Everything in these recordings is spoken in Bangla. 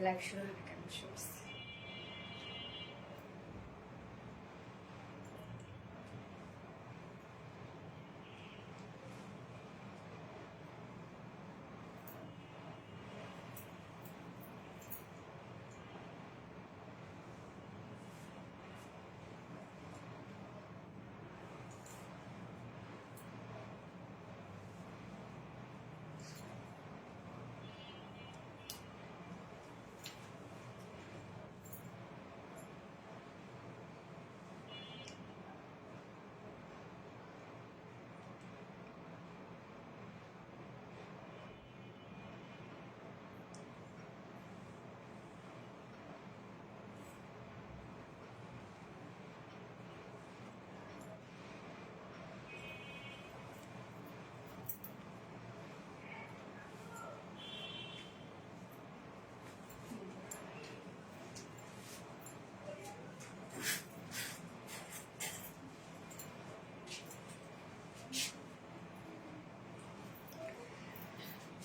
লাইভ শুরু হবে কেন শুরু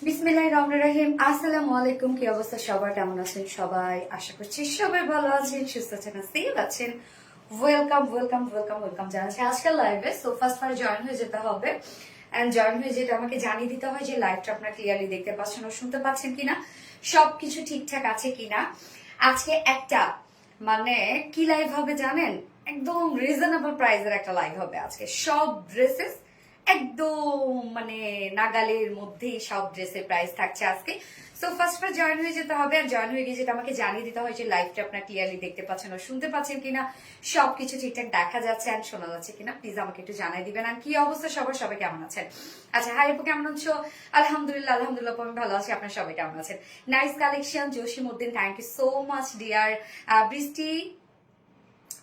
বিসমিল্লাহির রহমানির রহিম। আসসালামু আলাইকুম। কি অবস্থা সবার, কেমন আছেন সবাই? আশা করছি সবাই ভালো আছেন, সুস্থ আছেন, সেফ আছেন। ওয়েলকাম ওয়েলকাম ওয়েলকাম ওয়েলকাম জানাচ্ছি আজকের লাইভে। সো ফার্স্ট জয়েন হয়ে যেতে হবে, এন্ড জয়েন হয়ে যেটা আমাকে জানিয়ে দিতে হয় যে লাইভটা আপনারা ক্লিয়ারলি দেখতে পাচ্ছেন ও শুনতে পাচ্ছেন কিনা, সবকিছু ঠিকঠাক আছে কিনা। আজকে একটা মানে কি লাইভ হবে জানেন? একদম রিজনেবল প্রাইসের একটা লাইভ হবে আজকে। সব ড্রেসেস একদম মানে নাগালের মধ্যেই সব ড্রেসের প্রাইস থাকছে আজকে। সো ফার্স্ট জয়েন হয়ে যেতে হবে, আর জয়েন হয়ে গিয়ে যেটা আমাকে জানিয়ে দিতে হয় যে লাইভটা আপনার ক্লিয়ারলি দেখতে পাচ্ছেন ও শুনতে পাচ্ছেন কিনা, সবকিছু ঠিকঠাক দেখা যাচ্ছে আর শোনা যাচ্ছে কিনা, প্লিজ আমাকে একটু জানাই দিবেন। আর কি অবস্থা সবার, সবাই কেমন আছেন? আচ্ছা, হাই আপু কেমন আছো? আলহামদুলিল্লাহ আলহামদুলিল্লাহ আমি ভালো আছি। আপনার সবাই কেমন আছেন? Nice collection Jasimuddin, thank you so much dear. Brishti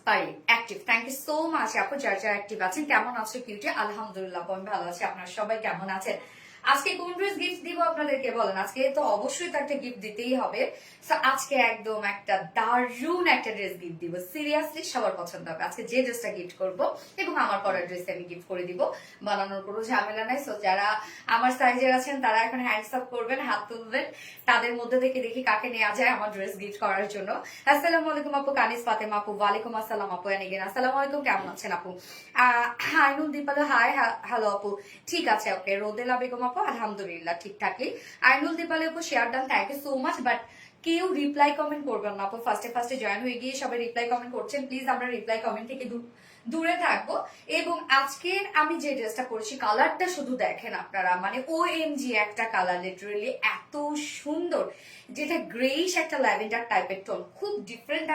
পারি active, thank you so much আপু। যার যারা অ্যাক্টিভ আছেন কেমন আছো কিউটি? আলহামদুলিল্লাহ আমি ভালো আছি। আপনারা সবাই কেমন আছেন? আজকে কোন ড্রেস গিফট দিব আপনাদেরকে বলেন? আজকে তো অবশ্যই তো একটা গিফট দিতেই হবে। আজকে একদম একটা দারুণ একটা ড্রেস গিফট দিব, সিরিয়াসলি সবার পছন্দ হবে আজকে যে ড্রেসটা গিফট করব। এবং আমার পরের ড্রেস আমি গিফট করে দিব, বানানোর কোনো ঝামেলা নাই। সো যারা আমার সাইজের আছেন তারা এখন হ্যান্ডস আপ করবেন, হাত তুলবেন, তাদের মধ্যে থেকে দেখি কাকে নেওয়া যায় আমার ড্রেস গিফট করার জন্য। আসসালামু আলাইকুম আপু। কানিস ফাতেমা আপু, ওয়ালাইকুম আসসালাম আপু। এনিগেন আসসালামু আলাইকুম, কেমন আছেন আপু? আইনুল দীপালো হাই, হ্যালো আপু। ঠিক আছে, ওকে। রোদেলা বেগম আপু, আলহামদুলিল্লাহ ঠিকঠাকই। আইনুল দীপালো আপু share done, thank you so much. But কেউ রিপ্লাই কমেন্ট করবেন না আপু। ফার্স্টে জয়েন হয়ে গিয়ে সবাই রিপ্লাই কমেন্ট করছেন, প্লিজ আমরা রিপ্লাই কমেন্ট থেকে দূরে থাকবো। এবং আজকের আমি যে ড্রেসটা পরেছি কালারটা শুধু দেখেন আপনারা, মানে OMG একটা কালার, লিটারেলি এত সুন্দর, যেটা গ্রেইশ একটা ল্যাভেন্ডার টাইপের টোন, খুব ডিফারেন্ট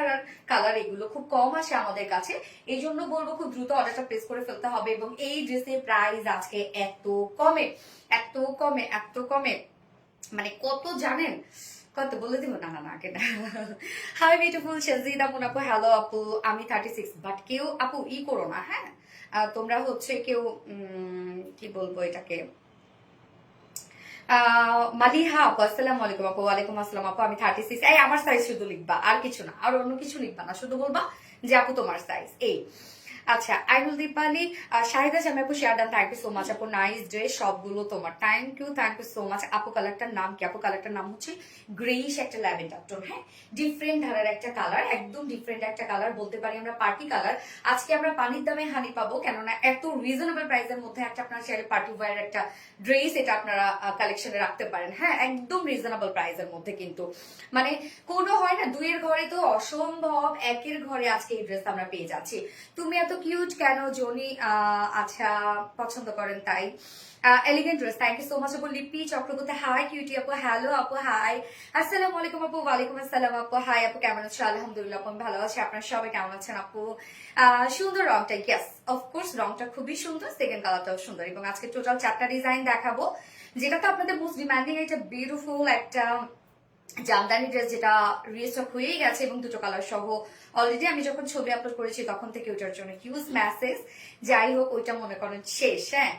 কালার। এগুলো খুব কম আসে আমাদের কাছে, এই জন্য বলবো খুব দ্রুত অর্ডারটা প্লেস করে ফেলতে হবে। এবং এই ড্রেসের প্রাইস আজকে এত কমে, এত কমে, এত কমে, মানে কত জানেন? কত বলে দিব? না না না আগে না। হাই বিউটিফুল শাজিদ আপু, আপু হ্যালো আপু। আমি 36, বাট কেউ আপু ই করো না, হ্যাঁ? তোমরা হচ্ছে কেউ কি বলবো এটাকে, মালিহা আপু আসসালামু আলাইকুম আপু। ওয়ালাইকুম আসসালাম আপু। আমি 36। এই আমার সাইজ শুধু লিখবা, আর কিছু না, আর অন্য কিছু লিখবা না, শুধু বলবা যে আপু তোমার সাইজ এই। আচ্ছা, আইনুল দীপালি, শাহিদা জামি আপু share done, thank you so much আপু। নাইস ড্রেস, সবগুলো তোমার, থ্যাংক ইউ সো মাচ আপু। কালারটার নাম কি আপু? কালারটার নাম হচ্ছে গ্রেইশ একটা ল্যাভেন্ডার টোন, হ্যাঁ, ডিফারেন্ট ধারার একটা কালার, একদম ডিফারেন্ট একটা কালার, বলতে পারি আমরা পার্টি কালার। আজকে আমরা পানির দামে হানি পাবো, কেননা এত রিজনেবল প্রাইসের মধ্যে একটা আপনার চাইলে পার্টি ওয়্যার একটা ড্রেস এটা আপনারা কালেকশনে রাখতে পারেন, হ্যাঁ, একদম রিজনেবল প্রাইসের মধ্যে। কিন্তু মানে কোনো হয় না, দুইয়ের ঘরে তো অসম্ভব, একের ঘরে আজকে এই ড্রেস আমরা পেয়ে যাচ্ছি। তুমি এত কিউট কেন জনি? আচ্ছা, পছন্দ করেন তাই। Elegant dress, thank you so much আপু। লিপি চক্রবর্তী হাই কিউটি আপু, হ্যালো আপু হাই। আসসালামু আলাইকুম আপু। ওয়ালাইকুম আসসালাম আপু। হাই আপু, কেমন আছো? আলহামদুলিল্লাহ আপু আমি ভালো আছি। আপনার সবাই কেমন আছেন আপু? সুন্দর রংটা, ইয়েস অফকোর্স রংটা খুবই সুন্দর, সেকেন্ড কালারটাও সুন্দর। এবং আজকে টোটাল 4টা ডিজাইন দেখাবো, যেটা তো আপনাদের মোস্ট ডিমান্ডিং একটা বিউটিফুল একটা জামদানি ড্রেস, যেটা রিস্টক হয়েই গেছে এবং দুটো কালার সহ। অলরেডি আমি যখন ছবি আপলোড করেছি তখন থেকে ওইটার জন্য হিউজ মেসেজ, যাই হোক ওইটা মনে করেন শেষ, হ্যাঁ।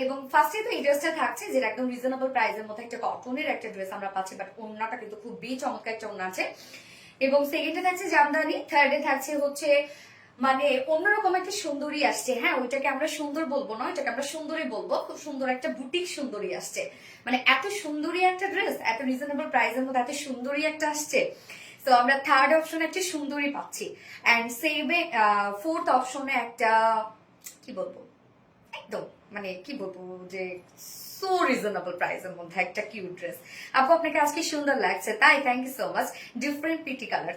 এবং ফার্স্টে তো এই ড্রেসটা থাকছে, যেটা একদম রিজনেবল প্রাইসের মধ্যে একটা কটনের একটা ড্রেস আমরা পাচ্ছি, বাট ওড়নাটা কিন্তু খুবই চমৎকার একটা ওড়না আছে। এবং সেকেন্ডে থাকছে জামদানি, থার্ডে থাকছে হচ্ছে মানে অন্যরকম একটা সুন্দরী আসছে। হ্যাঁ, ওইটাকে আমরা সুন্দর বলবো না, ওইটাকে আমরা সুন্দরী বলবো। খুব সুন্দর একটা বুটিক সুন্দরী আসছে। মানে এত সুন্দরী একটা ড্রেস, এত রিজনেবল প্রাইসের মধ্যে এত সুন্দরী একটা আসছে। তো আমরা থার্ড অপশনে একটা সুন্দরী পাচ্ছি, অ্যান্ড সেমে ফোর্থ অপশনে একটা কি বলবো, একদম মানে কি বলবো যে সো রিজনেবল প্রাইসের মধ্যে একটা কিউট ড্রেস। আপু আপনাকে আজকে সুন্দর লাগছে, তাই thank you so much. Different pretty colour,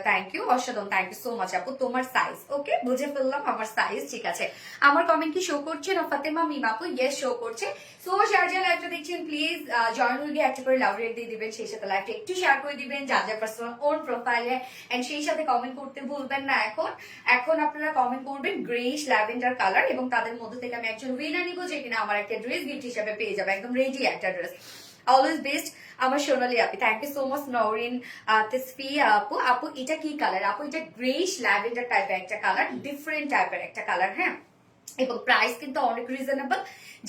thank you অসাধারণ, থ্যাংক ইউ সো মাচ আপু। তোমার সাইজ ওকে, বুঝে ফেললাম আমার সাইজ, ঠিক আছে। আমার কমেন্ট কি শো করছে না ফাতেমা মিম আপু? ইয়েস শো করছে। সো যার লাইভটা দেখছেন প্লিজ জয়েন হয়ে গিয়ে একটা করে লাভ রেট দিয়ে দিবেন, সেই সাথে লাইভটা একটু শেয়ার করে দিবেন যার পার্সোনাল ওন প্রোফাইলে, এন্ড সেই সাথে কমেন্ট করতে ভুলবেন না। এখন এখন আপনারা কমেন্ট করবেন গ্রেইশ ল্যাভেন্ডার কালার, এবং তাদের মধ্যে থেকে আমি একজন উইনার নিব, যে কিনা আমার একটা ড্রেস গিফট হিসেবে পেয়ে যাবে, একদম রেডি একটা ড্রেস। অলওয়েজ বেস্ট আমার সোনালি আপি, thank you so much. Norin Tesfia আপু, আপু এটা কি কালার? আপু এটা গ্রেইশ ল্যাভেন্ডার টাইপের একটা কালার, ডিফারেন্ট টাইপের একটা কালার, হ্যাঁ, এবং প্রাইস কিন্তু অনেক রিজনেবল।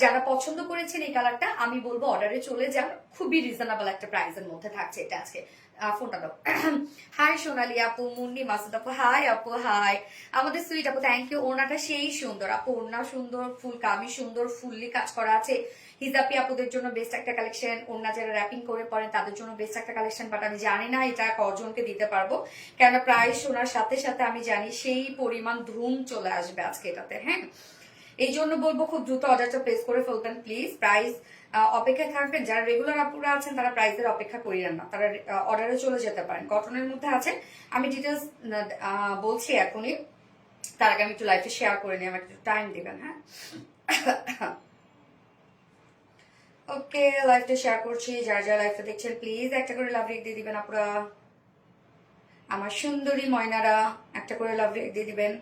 যারা পছন্দ করেছেন এই কালারটা, আমি বলবো অর্ডারে চলে যান, খুবই রিজনেবল একটা প্রাইসের মধ্যে থাকছে এটা আজকে। ফোনটা দাও। হাই সোনালি আপু, মুন্নি মাসুদ আপু, হাই আপু, হাই আমাদের সুইট আপু, থ্যাংক ইউ। ওড়নাটা সেই সুন্দর আপু, ওড়না সুন্দর, ফুল কামি সুন্দর, ফুললি কাজ করা আছে। হিজাপি আপুদের জন্য বেস্ট একটা কালেকশন, ওড়না যারা র্যাপিং করে পড়েন তাদের জন্য বেস্ট একটা কালেকশন, বাট আমি জানি না এটা কজনকে দিতে পারবো, কেননা প্রাইস শোনার সাথে সাথে আমি জানি সেই পরিমাণ ধুম চলে আসবে আজকে এটাতে, হ্যাঁ। এই জন্য বলবো খুব দ্রুত অর্ডারটা প্লেস করে ফেলবেন প্লিজ। প্রাইস অপেক্ষায় থাকবেন, যারা রেগুলার আপুরা আছেন তারা প্রাইসের অপেক্ষা করিয়েন না, তারা অর্ডারে চলে যেতে পারেন। কটনের মধ্যে আছে, আমি ডিটেলস বলছি এখনই, তার আগে আমি একটু লাইভে শেয়ার করে নিই, আমার একটু টাইম দেবেন, হ্যাঁ। ওকে, লাইভটা শেয়ার করছি, যারা লাইভটা দেখছেন প্লিজ একটা করে লাভ রেট দিয়ে দিবেন আপুরা। আমার সুন্দরী ময়নারা একটা করে লাভ রেট দিয়ে দিবেন।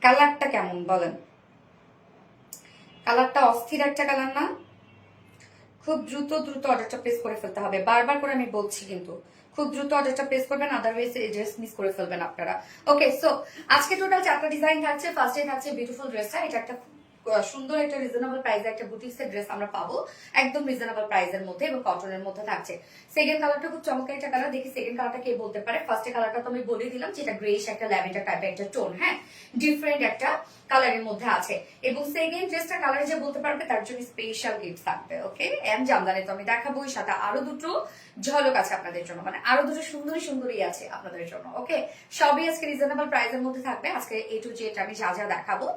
কালারটা কেমন বলেন? কালারটা অস্থির একটা কালার না? খুব দ্রুত দ্রুত অর্ডারটা প্লেস করে ফেলতে হবে, বারবার করে আমি বলছি, কিন্তু খুব দ্রুত অর্ডারটা প্লেস করবেন, আদারওয়াইজ এই ড্রেস মিস করে ফেলবেন আপনারা। ওকে, সো আজকে টোটাল 4টা ডিজাইন থাকছে। ফার্স্টে থাকছে বিউটিফুল ড্রেসটা, এটা একটা সুন্দর একটা রিজনেবল প্রাইসে একটা বুটিক্সের ড্রেস আমরা পাবো, একদম রিজনেবল প্রাইসের মধ্যে এবং কটনের মধ্যে থাকছে। সেকেন্ড কালারটা খুব চমৎকার একটা কালার, দেখি সেকেন্ড কালারটা কে বলতে পারে। ফার্স্ট কালারটা তো আমি বলে দিলাম, যেটা গ্রেইশ একটা ল্যাভেন্ডার টাইপের একটা টোন, হ্যাঁ, ডিফারেন্ট একটা কালারের মধ্যে আছে। এবং সেকেন্ড ড্রেসটা কালার যে বলতে পারবে তার জন্য স্পেশাল গিফট থাকবে। ওকে, এম জামদানি তো আমি দেখাবো, সাথে আরো দুটো ঝলক আছে আপনাদের জন্য, মানে আরো দুটো সুন্দরী সুন্দরী আছে আপনাদের জন্য। ওকে, সবই আজকে রিজনেবল প্রাইসের মধ্যে থাকবে আজকে এ টু জেড আমি যা যা দেখাবো।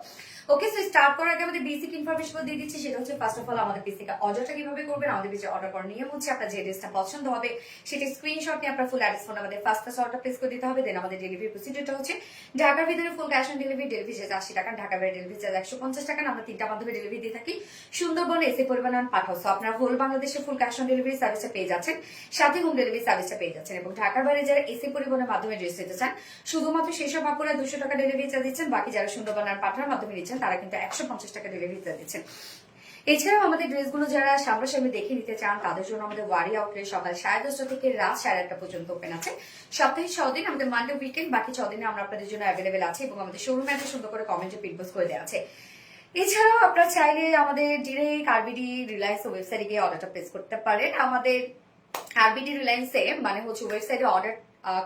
ওকে, সো স্টার্ট করার আগে আমাদের বেসিক ইনফরমেশন দিয়ে দিচ্ছি, সেটা হচ্ছে ফার্স্ট অফ অল আমাদের পেজে অর্ডারটা কিভাবে করবেন। আমাদের পেজে অর্ডার করার নিয়ম হচ্ছে, আপনার যে ড্রেসটা পছন্দ হবে সেটা স্ক্রিনশট নিয়ে আপনার ফুল অ্যাড্রেস ফোন আমাদের ফার্স্ট অর্ডার প্লেস করে দিতে হবে। দেন আমাদের ডেলিভারি প্রসিডিউরটা হচ্ছে ঢাকার ভিতরে full cash on delivery, delivery charge 80 টাকা, ঢাকার বাইরে ডেলিভারি চার্জ 150 টাকা। আমরা 3টা মাধ্যমে ডেলিভারি দিয়ে থাকি, সুন্দরবন এসে পরিমাণ পাঠাও। সো আপনারা হোল বাংলাদেশে ফুল ক্যাশ অন ডেলিভারি সার্ভিসটা পেয়ে যাচ্ছেন, সাথে হোম ডেলিভারি সার্ভিসটা পেয়ে যাচ্ছেন। এবং ঢাকার বাইরে যারা এসে পরিবহনের মাধ্যমে ড্রেস নিতে চান, শুধুমাত্র সেসব আপুরা 200 টাকা ডেলিভারি চার্জ দিচ্ছেন, বাকি যারা সুন্দরবন আর পাঠানোর মাধ্যমে নিচ্ছেন তারা কিন্তু 150 টাকা ডেলিভারি চার্জ দিচ্ছেন। এছাড়াও আমাদের ড্রেসগুলো যারা সামনাসামনি দেখে নিতে চান তাদের জন্য আমাদের ওয়ারি আউটলেট সকাল 10:30 থেকে রাত 8:30 পর্যন্ত ওপেন আছে। সপ্তাহে 6 দিন, আমাদের মানডে উইকেন্ড, বাকি 6 দিনে আমরা আপনাদের জন্য অ্যাভেলেবেল আছে, এবং আমাদের শোরুমে এত সুন্দর করে কমেন্টে পিকপোস্ট করে দেওয়া আছে। এছাড়াও আপনারা চাইলে আমাদের ডিরেক্ট আরবিডি রিলায়েন্স ওয়েবসাইটে গিয়ে অর্ডারটা প্লেস করতে পারেন। আমাদের আরবিডি রিলায়েন্সে মানে হচ্ছে ওয়েবসাইটে অর্ডার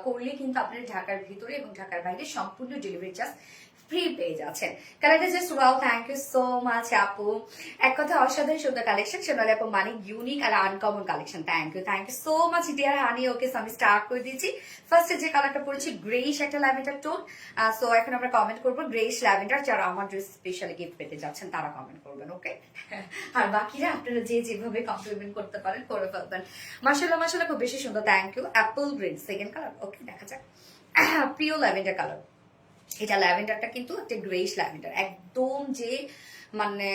করলে কিন্তু আপনার ঢাকার ভিতরে এবং ঢাকার বাইরে সম্পূর্ণ ডেলিভারি চার্জ ফ্রি পেয়ে যাচ্ছেন। কালারটা just wow, thank you so much আপু। এক কথা অসাধারণ সুন্দর কালেকশন, সোনালি আপু মানে ইউনিক আর uncommon collection. Thank you so much dear honey. Okay, আমি স্টার্ট করে দিয়েছি। ফার্স্টে যে কালারটা পড়েছি গ্রেইশ একটা ল্যাভেন্ডার টোন। সো এখন আমরা কমেন্ট করবো গ্রেইশ ল্যাভেন্ডার, যারা আমার ড্রেস স্পেশালি গিফট পেতে যাচ্ছেন তারা কমেন্ট করবেন। ওকে, আর বাকিরা আপনারা যে যেভাবে কমপ্লিমেন্ট করতে পারেন করে ফেলবেন। মাশাআল্লাহ মাশাআল্লাহ, খুব বেশি সুন্দর, thank you. Apple green second colour. Okay, দেখা যাক। প্রিয় ল্যাভেন্ডার কালার, এটা ল্যাভেন্ডারটা কিন্তু একটা গ্রেইশ ল্যাভেন্ডার, একদম যে মানে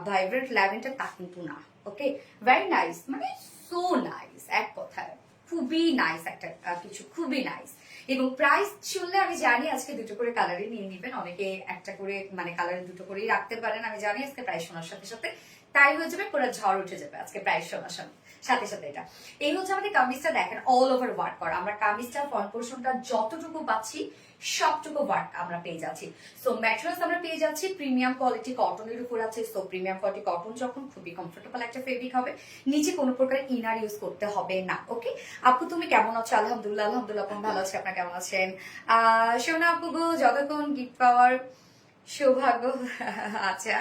ভাইব্রেন্ট ল্যাভেন্ডার তা কিন্তু না। ওকে, ভেরি নাইস, মানে সো নাইস, এক কথায় খুবই নাইস একটা কিছু, খুবই নাইস। এবং প্রাইস শুনলে আমি জানি আজকে দুটো করে কালারই নিয়ে নিবেন, অনেকে একটা করে মানে কালারে দুটো করেই রাখতে পারেন। আমি জানি আজকে প্রাইস শোনার সাথে সাথে তাই হয়ে যাবে, পুরো ঝড় উঠে যাবে আজকে প্রাইস শোনার সাথে সাথে এটা এই হচ্ছে আমাদের কামিজটা। দেখেন অল ওভার ওয়ার্ক করা, আমরা কামিজটার ফ্রন্ট পোর্শনটা যতটুকু পাচ্ছি সবটুকু ওয়ার্ক আমরা পেয়ে যাচ্ছি। সো ম্যাটেরিয়ালস আমরা পেয়ে যাচ্ছি প্রিমিয়াম কোয়ালিটি কটনের উপর আছে। সো প্রিমিয়াম কোয়ালিটি কটন যখন খুবই কমফোর্টেবল একটা ফেব্রিক হবে, নিচে কোনো প্রকার ইনার ইউজ করতে হবে না। ওকে আপু তুমি কেমন আছো? আলহামদুলিল্লাহ আলহামদুলিল্লাহ আপু ভালো আছি, আপনার কেমন আছেন? সোনা আপু গো যতক্ষণ গিফট পাওয়ার সৌভাগ্য। আচ্ছা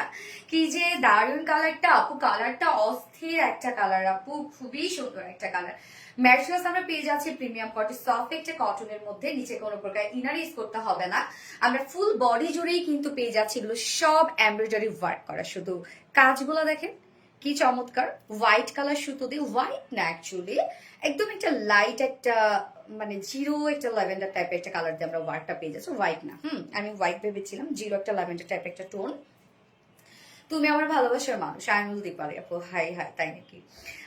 কি যে দারুন কালারটা আপু, কালারটা অস্থির একটা কালার আপু, খুবই সুন্দর একটা কালার। ম্যাটেরিয়ালস আমরা পেয়ে যাচ্ছি প্রিমিয়াম কোয়ালিটি সফট একটা কটনের মধ্যে, নিচে কোনো প্রকার ইনার ইউজ করতে হবে না। আমরা ফুল বডি জুড়েই কিন্তু পেয়ে যাচ্ছি এগুলো সব এমব্রয়ডারি ওয়ার্ক করা। শুধু কাজগুলো দেখেন কি চমৎকার, হোয়াইট কালার সুতো দিয়ে, হোয়াইট না অ্যাকচুয়ালি একদম একটা লাইট একটা মানে জিরো একটা ল্যাভেন্ডার টাইপের একটা কালার দিয়ে আমরা ওয়ার্কটা পেয়ে যাচ্ছি। হোয়াইট না, আমি হোয়াইট ভেবেছিলাম, জিরো একটা ল্যাভেন্ডার টাইপের একটা টোন। তুমি আমার ভালোবাসার মানুষ, আইনুল দীপালি আপু, হাই হাই তাই নাকি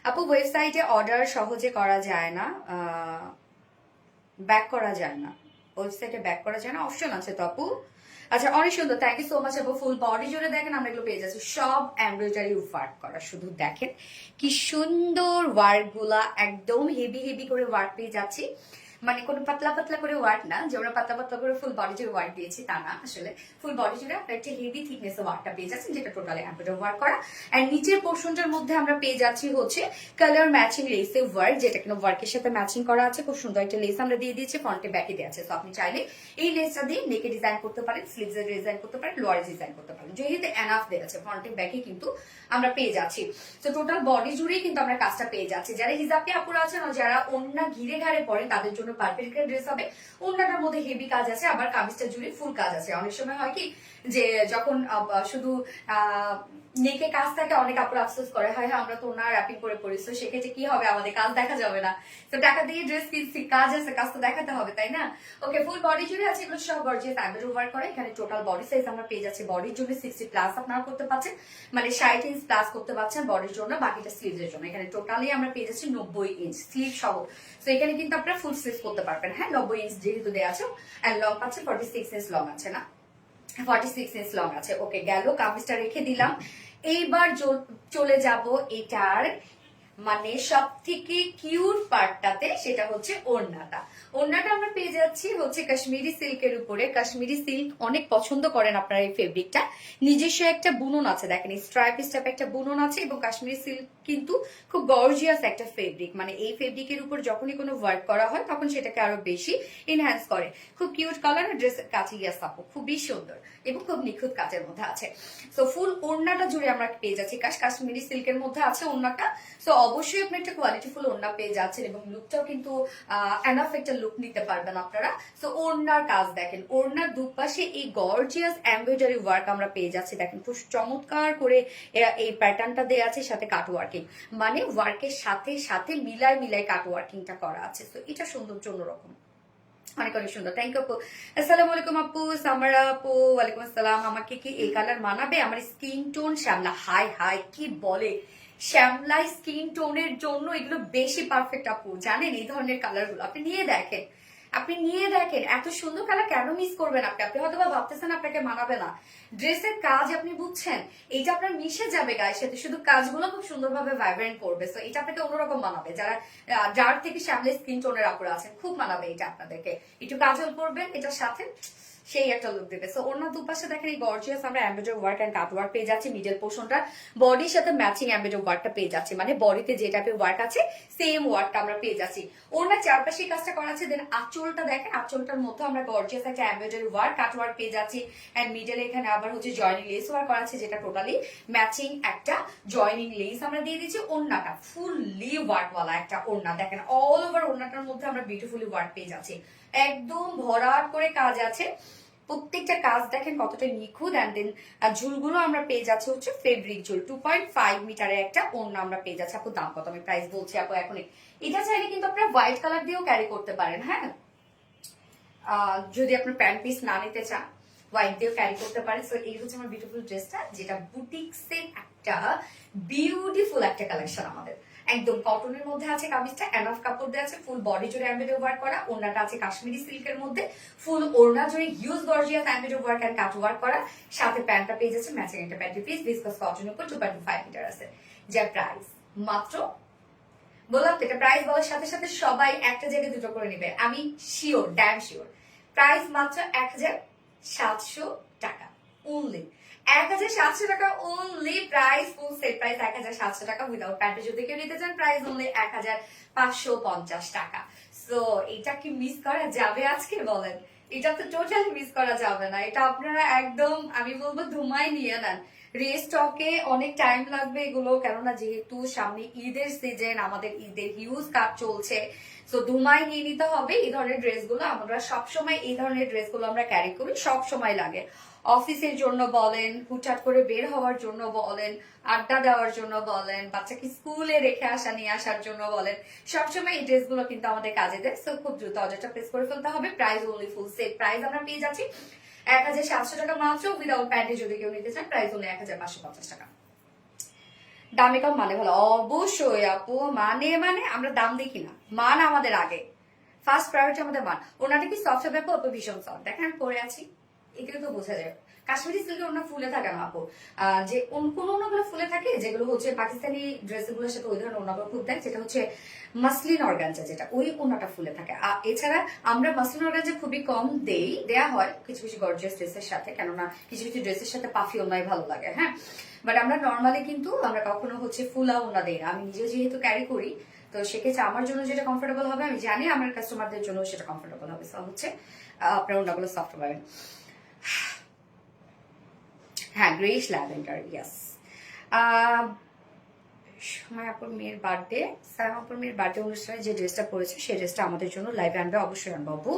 আপু? ওয়েবসাইটে অর্ডার সহজে করা যায় না, ব্যাক করা যায় না, ওয়েবসাইটে ব্যাক করা যায় না, অপশন আছে তো আপু? আচ্ছা অনেক সুন্দর, থ্যাংক ইউ সো মাচ আপু। ফুল বডি জুড়ে দেখেন আমরা এগুলো পেয়ে যাচ্ছি সব এমব্রয়ডারি ওয়ার্ক করা। শুধু দেখেন কি সুন্দর ওয়ার্ক গুলা, একদম হেভি হেভি করে ওয়ার্ক পেয়ে যাচ্ছি। মানে কোনো পাতলা পাতলা করে ওয়ার্ক না যে আমরা পাতলা পাতলা করে ফুল বডি জুড়ে ওয়ার্ক দিয়েছি তা না, আসলে ফুল বডি জুড়ে আপনার একটা হেভি থিকনেস ওয়ার্কটা পেয়ে যাচ্ছেন, যেটা টোটালি এমব্রয়ডারি ওয়ার্ক করা। এন্ড নিচের পোর্শনটার মধ্যে আমরা পেয়ে যাচ্ছি হচ্ছে কালার ম্যাচিং লেসে ওয়ার্ক, যেটা কিন্তু ওয়ার্কের সাথে ম্যাচিং করা আছে। খুব সুন্দর একটা লেস আমরা দিয়ে দিয়েছি, ফ্রন্টে ব্যাকে দেওয়া আছে। তো আপনি চাইলে এই লেসটা দিয়ে নেকে ডিজাইন করতে পারেন, স্লিভস এর ডিজাইন করতে পারেন, লোয়ার ডিজাইন করতে পারেন, যেহেতু এনাফ দেওয়া আছে ফ্রন্টে ব্যাকে কিন্তু আমরা পেয়ে যাচ্ছি। তো টোটাল বডি জুড়েই কিন্তু আমরা কাজটা পেয়ে যাচ্ছি। যারা হিজাবি আপুরা আছেন, যারা ওড়না ঘিরে ঘাড়ে পড়েন, তাদের জন্য পারফেক্ট ড্রেস হবে। ওড়নাটার মধ্যে হেভি কাজ আছে, আবার কামিজটা জুড়ে ফুল কাজ আছে। অনেক সময় হয় কি যে যখন শুধু নেকে কাজ থাকে, অনেক আপুরা আফসোস করে হয় হ্যাঁ আমরা তো ওনার র্যাপিং করে পড়ি, তো সেক্ষেত্রে কি হবে, আমাদের কাজ দেখা যাবে না। তো টাকা দিয়ে ড্রেস কিনছি, কাজ আছে, কাজ তো দেখাতে হবে তাই না? ওকে ফুল বডি জুড়ে আছে এগুলো সব গর্জিয়াস এমব্রয়ডারি ওয়ার্ক করা। এখানে টোটাল বডি সাইজ আমরা পেয়ে যাচ্ছি বডির জন্য 60 প্লাস আপনারা করতে পারছেন, মানে 60 ইঞ্চ প্লাস করতে পারছেন বডির জন্য, বাকিটা স্লিভসের জন্য। এখানে টোটালি আমরা পেয়ে যাচ্ছি 90 ইঞ্চ স্লিভ সহ। তো এখানে কিন্তু আপনারা ফুল স্লিভ করতে পারবেন, হ্যাঁ 90 ইঞ্চ যেহেতু দেওয়া আছে। এন্ড লং পাচ্ছেন 46 ইঞ্চ লং আছে, না 46 ইঞ্চ লং আছে। ওকে গেল, কামিজটা রেখে দিলাম। এইবার চলে যাব এটার মানে সব থেকে কিউট পার্টটাতে, সেটা হচ্ছে ওড়নাটা। ওড়নাটা আমরা পেয়ে যাচ্ছি হচ্ছে কাশ্মীরি সিল্কের উপরে। কাশ্মীরি সিল্ক অনেক পছন্দ করেন আপনারা এই ফেব্রিকটা, নিজস্ব একটা বুনন আছে, দেখেন স্ট্রাইপ স্ট্রাইপ একটা বুনন আছে। এবং কাশ্মীরি সিল্ক কিন্তু খুব গর্জিয়াস একটা ফেব্রিক, মানে এই ফেব্রিকের উপর যখনই কোনো ওয়ার্ক করা হয় তখন সেটাকে আরো বেশি এনহ্যান্স করে। খুব কিউট কালার, ড্রেসের কাছে গিয়ে সাপো খুবই সুন্দর এবং খুব নিখুঁত কাজের মধ্যে আছে। সো ফুল ওড়নাটা জুড়ে আমরা পেয়ে যাচ্ছি কাশ্মীরি সিল্কের মধ্যে আছে ওড়নাটা। সো অবশ্যই আপনি একটা কোয়ালিটিফুল ওড়না পেয়ে যাচ্ছেন এবং লুকটাও কিন্তু এনাফ একটা লুক নিতে পারবেন আপনারা। সো ওড়নার কাজ দেখেন, ওড়নার দুপাশে এই গর্জিয়াস এমব্রয়ডারি ওয়ার্ক আমরা পেয়ে যাচ্ছি। দেখেন খুব চমৎকার করে এই প্যাটার্নটা দেওয়া আছে, সাথে কাট ওয়ার্কিং, মানে ওয়ার্কের সাথে সাথে মিলায় মিলায় কাট ওয়ার্কিংটা করা আছে। তো এটা সৌন্দর্য অন্যরকম, অনেক অনেক সুন্দর। থ্যাংক ইউ আপু। আসসালামু আলাইকুম আপু। সামারা আপু ওয়ালাইকুম আসসালাম। আমাকে কি এই কালার মানাবে? আমার স্কিন টোন শ্যামলা। হাই হাই কি বলে, শ্যামলা স্কিন টোনের জন্য এগুলো বেশি পারফেক্ট আপু। জানেন এই ধরনের কালার গুলো আপনি নিয়ে দেখেন, আপনি নিয়ে দেখেন এত সুন্দর কালার কেন মিস করবেন আপনি? আপনি হয়তো বা ভাবতেছেন আপনাকে মানাবে না, ড্রেসের কাজ আপনি বুঝছেন, এইটা আপনার মিশে যাবে গায়ের সাথে, শুধু কাজগুলো খুব সুন্দরভাবে ভাইব্রেন্ট করবে। তো এটা আপনাকে অন্যরকম মানাবে। যারা ডার্ক থেকে শ্যামলা স্কিন টোনের আপুরা আছেন খুব মানাবে এটা আপনাদেরকে। একটু কাজল করবেন এটার সাথে, সেই একটা লুক দেবে। সো ওনার দুপাশে দেখেন এই গর্জিয়াস আমরা embroidery work and cut work পেয়ে যাচ্ছি। মিডল পোর্শনটা বডির সাথে ম্যাচিং এমব্রয়ডারি ওয়ার্কটা পেয়ে যাচ্ছি, মানে বডিতে যে টাইপের ওয়ার্ক আছে সেম ওয়ার্কটা আমরা পেয়ে যাচ্ছি। ওনার চারপাশে কাজটা করা আছে। দেন আঁচলটা দেখেন, আঁচলটার মধ্যে আমরা গর্জিয়াস একটা এমব্রয়ডারি ওয়ার্ক কাট ওয়ার্ক পেয়ে যাচ্ছি। এন্ড মিডল এখানে আবার হচ্ছে জয়নিং লেস ওয়ার্ক করা আছে, যেটা টোটালি ম্যাচিং একটা জয়নিং লেস আমরা দিয়ে দিচ্ছি। ওড়নাটা ফুললি ওয়ার্কওয়ালা একটা ওড়না, দেখেন অল ওভার ওড়নাটার মধ্যে আমরা বিউটিফুলি ওয়ার্ক পেয়ে যাচ্ছি। একদম ভরাট করে কাজ আছে, প্রত্যেকটা কাজ দেখেন কতটা নিখুঁত। এন্ড দেন ঝুলগুলো আমরা পেয়ে যাচ্ছি হচ্ছে ফেব্রিক ঝুল। 2.5 মিটারের একটা ওড়না আমরা পেয়ে যাচ্ছি। আপু দাম কত? আমি প্রাইস বলছি আপু এখনই। এটা চাইলে কিন্তু আপনারা হোয়াইট কালার দিয়েও ক্যারি করতে পারেন, হ্যাঁ যদি আপনার প্যান্ট পিস না নিতে চান হোয়াইট দিয়েও ক্যারি করতে পারেন। সো এই হচ্ছে আমার বিউটিফুল ড্রেসটা, যেটা বুটিক্সের একটা বিউটিফুল একটা কালেকশন আমাদের। একদম কটনের মধ্যে আছে কামিজটা, এনাফ কাপড় দেওয়া আছে, ফুল বডি জুড়ে এমব্রয়ডারি ওয়ার্ক করা। ওড়নাটা আছে কাশ্মীরি সিল্কের মধ্যে, ফুল ওড়না জুড়ে huge gorgeous embroidery work and cut work করা। সাথে প্যান্টটা পেয়ে যাচ্ছে ম্যাচিং একটা প্যান্টি পিস, ভিসকাস কটনের উপর 2.5 মিটার আছে, যার প্রাইস মাত্র বললাম তো এটা প্রাইস বলার সাথে সাথে সবাই একটা জায়গায় দুটো করে নিবে, আমি শিওর, ড্যাম শিওর। প্রাইস মাত্র 1700 টাকা অনলি, 1700 টাকা অনলি। প্রাইস ফুল সেট প্রাইস 1700 টাকা উইদাউট প্যান্টে। যদি কেউ নিতে চান প্রাইস অনলি 1550 টাকা। সো এটা কি মিস করা যাবে আজকে বলেন? এটা তো টোটালি মিস করা যাবে না। এটা আপনারা একদম আমি বলবো ধুমায় নিয়ে নেন। রিস্টকে অনেক টাইম লাগবে এগুলো, কেননা যেহেতু সামনে ঈদের সিজন, আমাদের ঈদের হিউজ কাজ চলছে। সো ধুমায় নিয়ে নিতে হবে এই ধরনের ড্রেসগুলো। আমরা সবসময় এই ধরনের ড্রেসগুলো আমরা ক্যারি করি, সব সময় লাগে। অফিসের জন্য বলেন, হুটহাট করে বের হওয়ার জন্য বলেন, আড্ডা দেওয়ার জন্য বলেন, বাচ্চাকে স্কুলে রেখে আসা নিয়ে আসার জন্য বলেন, সবসময় এই ড্রেসগুলো কিন্তু আমাদের কাজে দেয়। সো খুব দ্রুত অর্ডারটা প্লেস করে ফেলতে হবে। প্রাইস অনলি ফুল সেট প্রাইস আমরা পেয়ে যাচ্ছি 1700 টাকা মাত্র উইদাউট প্যান্টে। যদি কেউ নিতে চান প্রাইস অনলি 1550 টাকা। দামে কম মানে ভালো, অবশ্যই আপু। মানে আমরা দাম দেখি না, মান আমাদের আগে, ফার্স্ট প্রায়োরিটি আমাদের মান। ওনাটা কি সফট হবে আপু? ভীষণ সফট। দেখেন আমি পরে আছি, এগুলো তো বোঝা যায়। কাশ্মীরি সিল্কের ওনা ফুলে থাকে না আপু, যে কোন ওনাগুলো ফুলে থাকে যেগুলো হচ্ছে পাকিস্তানি ড্রেসগুলোর সাথে ওই ধরনের ওনাগুলো খুব দেয়, যেটা হচ্ছে মাসলিন অর্গানজা, যেটা ওই ওনাটা ফুলে থাকে। এছাড়া আমরা মাসলিন অর্গানজা খুবই কম দেয়া হয় কিছু কিছু গর্জিয়াস ড্রেসের সাথে, কেননা কিছু কিছু ড্রেসের সাথে পাফি ওনাই ভালো লাগে। হ্যাঁ, বাট আমরা নর্মালি কিন্তু আমরা কখনো হচ্ছে ফুলা ওনা দেই না। আমি নিজে যেহেতু ক্যারি করি, তো সেক্ষেত্রে আমার জন্য যেটা কমফোর্টেবল হবে আমি জানি আমার কাস্টমারদের জন্য সেটা কমফোর্টেবল হবে। সো হচ্ছে আপনার ওনাগুলো সফট পাবেন। হ্যাঁ, গ্রেইশ ল্যাভেন্ডার, ইয়েস। সায়মাপুর মেয়ের বার্থডে, সায়মাপুর মেয়ের বার্থডে অনুষ্ঠানে যে ড্রেসটা পরেছে সেই ড্রেসটা আমাদের জন্য লাইভে আনবে, অবশ্যই আনবো আপু।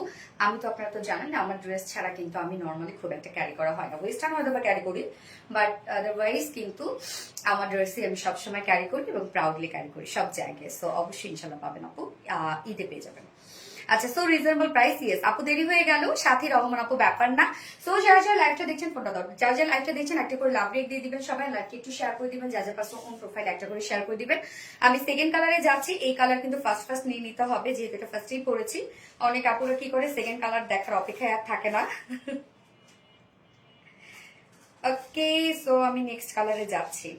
আমি তো আপনারা তো জানেন না, আমার ড্রেস ছাড়া কিন্তু আমি নর্মালি খুব একটা ক্যারি করা হয় না। ওয়েস্টার্ন হয়তো বা ক্যারি করি, বাট আদারওয়াইজ কিন্তু আমার ড্রেসই আমি সবসময় ক্যারি করি এবং প্রাউডলি ক্যারি করি সব জায়গায়। সো অবশ্যই ইনশাল্লাহ পাবেন আপু, ঈদে পেয়ে যাবেন। আচ্ছা, সো রিজনেবল প্রাইস, ইয়েস আপু। দেরি হয়ে গেল, সাথী রহমান আপু, ব্যাপার না। সো যারা যারা লাইভটা দেখছেন ফোনটা দাও, যারা যারা লাইভটা দেখছেন একটা করে লাভ রেট দিয়ে দিবেন, সবাই লাইভটা একটু শেয়ার করে দিবেন, যা যা পারছো অন প্রোফাইল একটা করে শেয়ার করে দিবেন। আমি সেকেন্ড কালারে যাচ্ছি। এই কালার কিন্তু ফার্স্ট নিয়ে নিতে হবে, যেহেতু এটা ফার্স্টেই পড়েছি। অনেক আপুরা কি করে সেকেন্ড কালার দেখার অপেক্ষায় আর থাকে না। ওকে, সো আমি নেক্সট কালারে যাচ্ছি।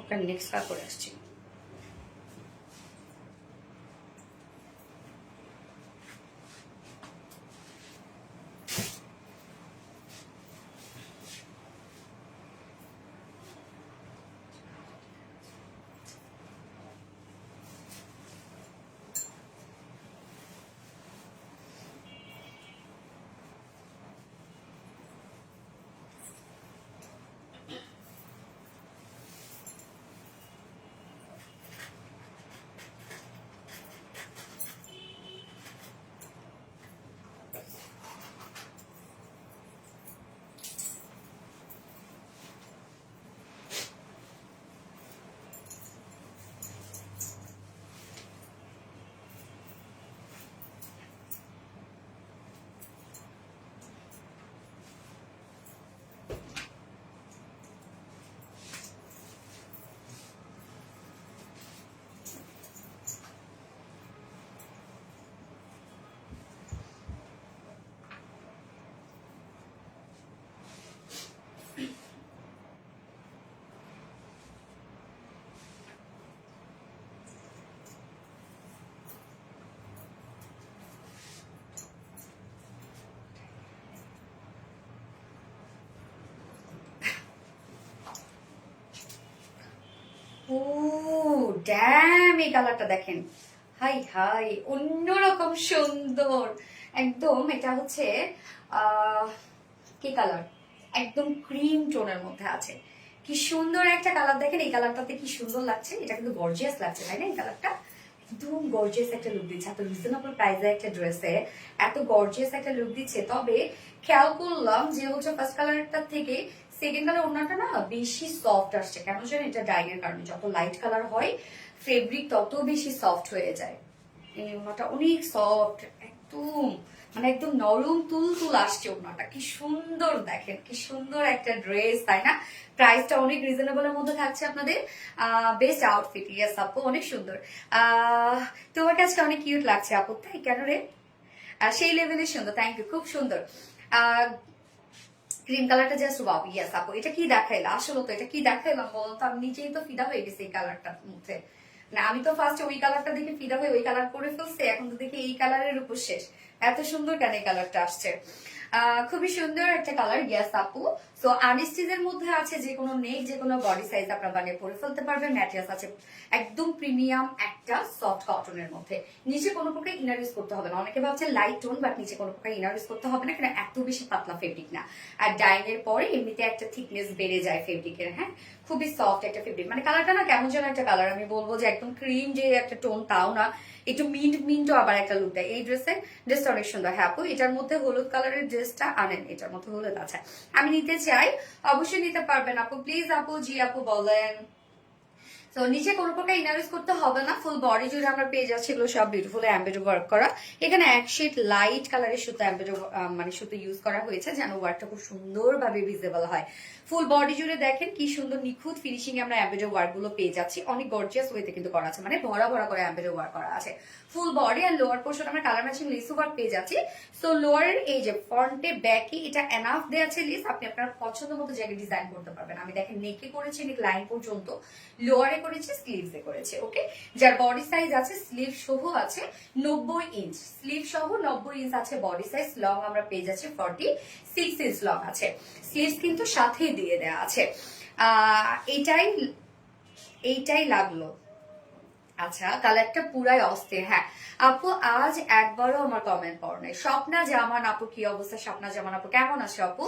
ওকে, নেক্সট কালার করে আসছি। ও ড্যাম, এই কালারটা দেখেন, হাই হাই, অন্যরকম সুন্দর একদম। এটা হচ্ছে কি কালার, একদম ক্রিম টোনের মধ্যে আছে। কি সুন্দর একটা কালার দেখেন, এই কালারটাতে কি সুন্দর লাগছে। এটা কিন্তু গর্জিয়াস লাগছে, তাই না? এই কালারটা একদম গর্জিয়াস একটা লুক দিচ্ছে, এত রিজনেবল প্রাইসে একটা ড্রেসে এত গর্জিয়াস একটা লুক দিচ্ছে। তবে খেয়াল করলাম যে হচ্ছে ফার্স্ট কালারটা থেকে সেকেন্ড কালার ওনাটা না বেশি সফট আসছে, কেন জানেন? এটা ডাইনের কারণে। যত লাইট কালার হয় ফেব্রিক তত বেশি সফট হয়ে যায়। এই ওনাটা অনেক সফট একদম, মানে একদম নরম তুল আসছে ওনাটা, কি সুন্দর দেখেন, কি সুন্দর একটা ড্রেস, তাই না? প্রাইসটা অনেক রিজনেবল এর মধ্যে থাকছে আপনাদের। বেস্ট আউটফিট, ইয়েস আপু অনেক সুন্দর। তোমার কাছে অনেক কিউট লাগছে আপু, তাই কেন রে? সেই লেভেলের সুন্দর, থ্যাংক ইউ, খুব সুন্দর। ক্রিম কালারটা জাস্ট ওয়াও, ইয়েস আপু এটা কি দেখাইলা, আসলে তো এটা কি দেখাইলাম বলুন তো, আমি নিজেই তো ফিদা হয়ে গেছি এই কালারটার মধ্যে। না আমি তো ফার্স্ট ওই কালারটা দেখে ফিদা হয়ে ওই কালার করে ফেলছে, এখন তো দেখি এই কালারের উপর শেষ। এত সুন্দর কেন এই কালারটা আসছে, খুবই সুন্দর একটা কালার, ইয়েস আপু। সো আনস্টিচের মধ্যে আছে যে কোনো নেক, যে কোনো বডি সাইজ আপনারা বানিয়ে পরে ফেলতে পারবেন। ম্যাটেরিয়ালস আছে একদম প্রিমিয়াম একটা সফট কটনের মধ্যে, নিচে কোনো প্রকার ইনার ইউজ করতে হবে না। অনেকে ভাবছে লাইট টোন, বাট নিচে কোনো প্রকার ইনার ইউজ করতে হবে না, কারণ এত বেশি পাতলা ফেব্রিক না। আর ডাইংয়ের পরে এমনিতে একটা থিকনেস বেড়ে যায় ফেব্রিকের, হ্যাঁ খুবই সফট একটা ফেব্রিক। মানে কালারটা না কেমন যেন একটা কালার, আমি বলবো যে একদম ক্রিম যে একটা টোন তাও না, একটু মিন্টও আবার একটা লুক দেয় এই ড্রেসটা অনেক সুন্দর। হ্যাঁ আপু এটার মধ্যে হলুদ কালারের ড্রেসটা আনেন, এটার মধ্যে হলুদ আছে, আমি নিতে চাই, অবশ্যই নিতে পারবেন আপু, প্লিজ আপু, জি আপু বলেন। তো নিচে কোনো প্রকার ইনার ইউজ করতে হবে না, ফুল বডি জুড়ে আমরা পেয়ে যাচ্ছি এগুলো সব বিউটিফুল এমব্রয়ডারি ওয়ার্ক করা। এখানে এক শেড লাইট কালারের সুতো এমব্রয়ডারি মানে সুতো ইউজ করা হয়েছে, যেন ওয়ার্কটা খুব সুন্দরভাবে ভিজিবল হয়। ফুল বডি জুড়ে দেখেন কি সুন্দর নিখুঁত ফিনিশিং আমরা এমব্রয়ডারি ওয়ার্ক গুলো পেয়ে যাচ্ছি, অনেক গর্জিয়াস ওয়েতে কিন্তু করা আছে, মানে ভরা ভরা করে এমব্রয়ডারি ওয়ার্ক করা আছে। ফুল বডি আর লোয়ার পোর্শন আমরা কালার ম্যাচিং লেস ওয়ার্ক পেয়ে যাচ্ছি। সো লোয়ারের এই যে ফ্রন্টে ব্যাকে এটা এনাফ দেওয়া আছে লেস, আপনি আপনার পছন্দ মতো জায়গায় ডিজাইন করতে পারবেন। আমি দেখেন নেকে করেছি নেক লাইন পর্যন্ত, লোয়ারে করেছি, স্লিভসে করেছে, ওকে। যার বডি সাইজ আছে স্লিভ সহ আছে 90 ইঞ্চ, স্লিভ সহ 90 ইঞ্চ আছে বডি সাইজ। লং আমরা পেয়ে যাচ্ছি 46 ইঞ্চ লং আছে, স্লিভস কিন্তু সাথেই দিয়ে দেওয়া আছে। এইটাই লাগলো। আচ্ছা কালারটা পুরাই অস্থির। হ্যাঁ আপু আজ একবারও আমার কমেন্ট পড়ো নাই। স্বপ্না জামান আপু কি অবস্থা? স্বপ্না জামান আপু কেমন আছো আপু?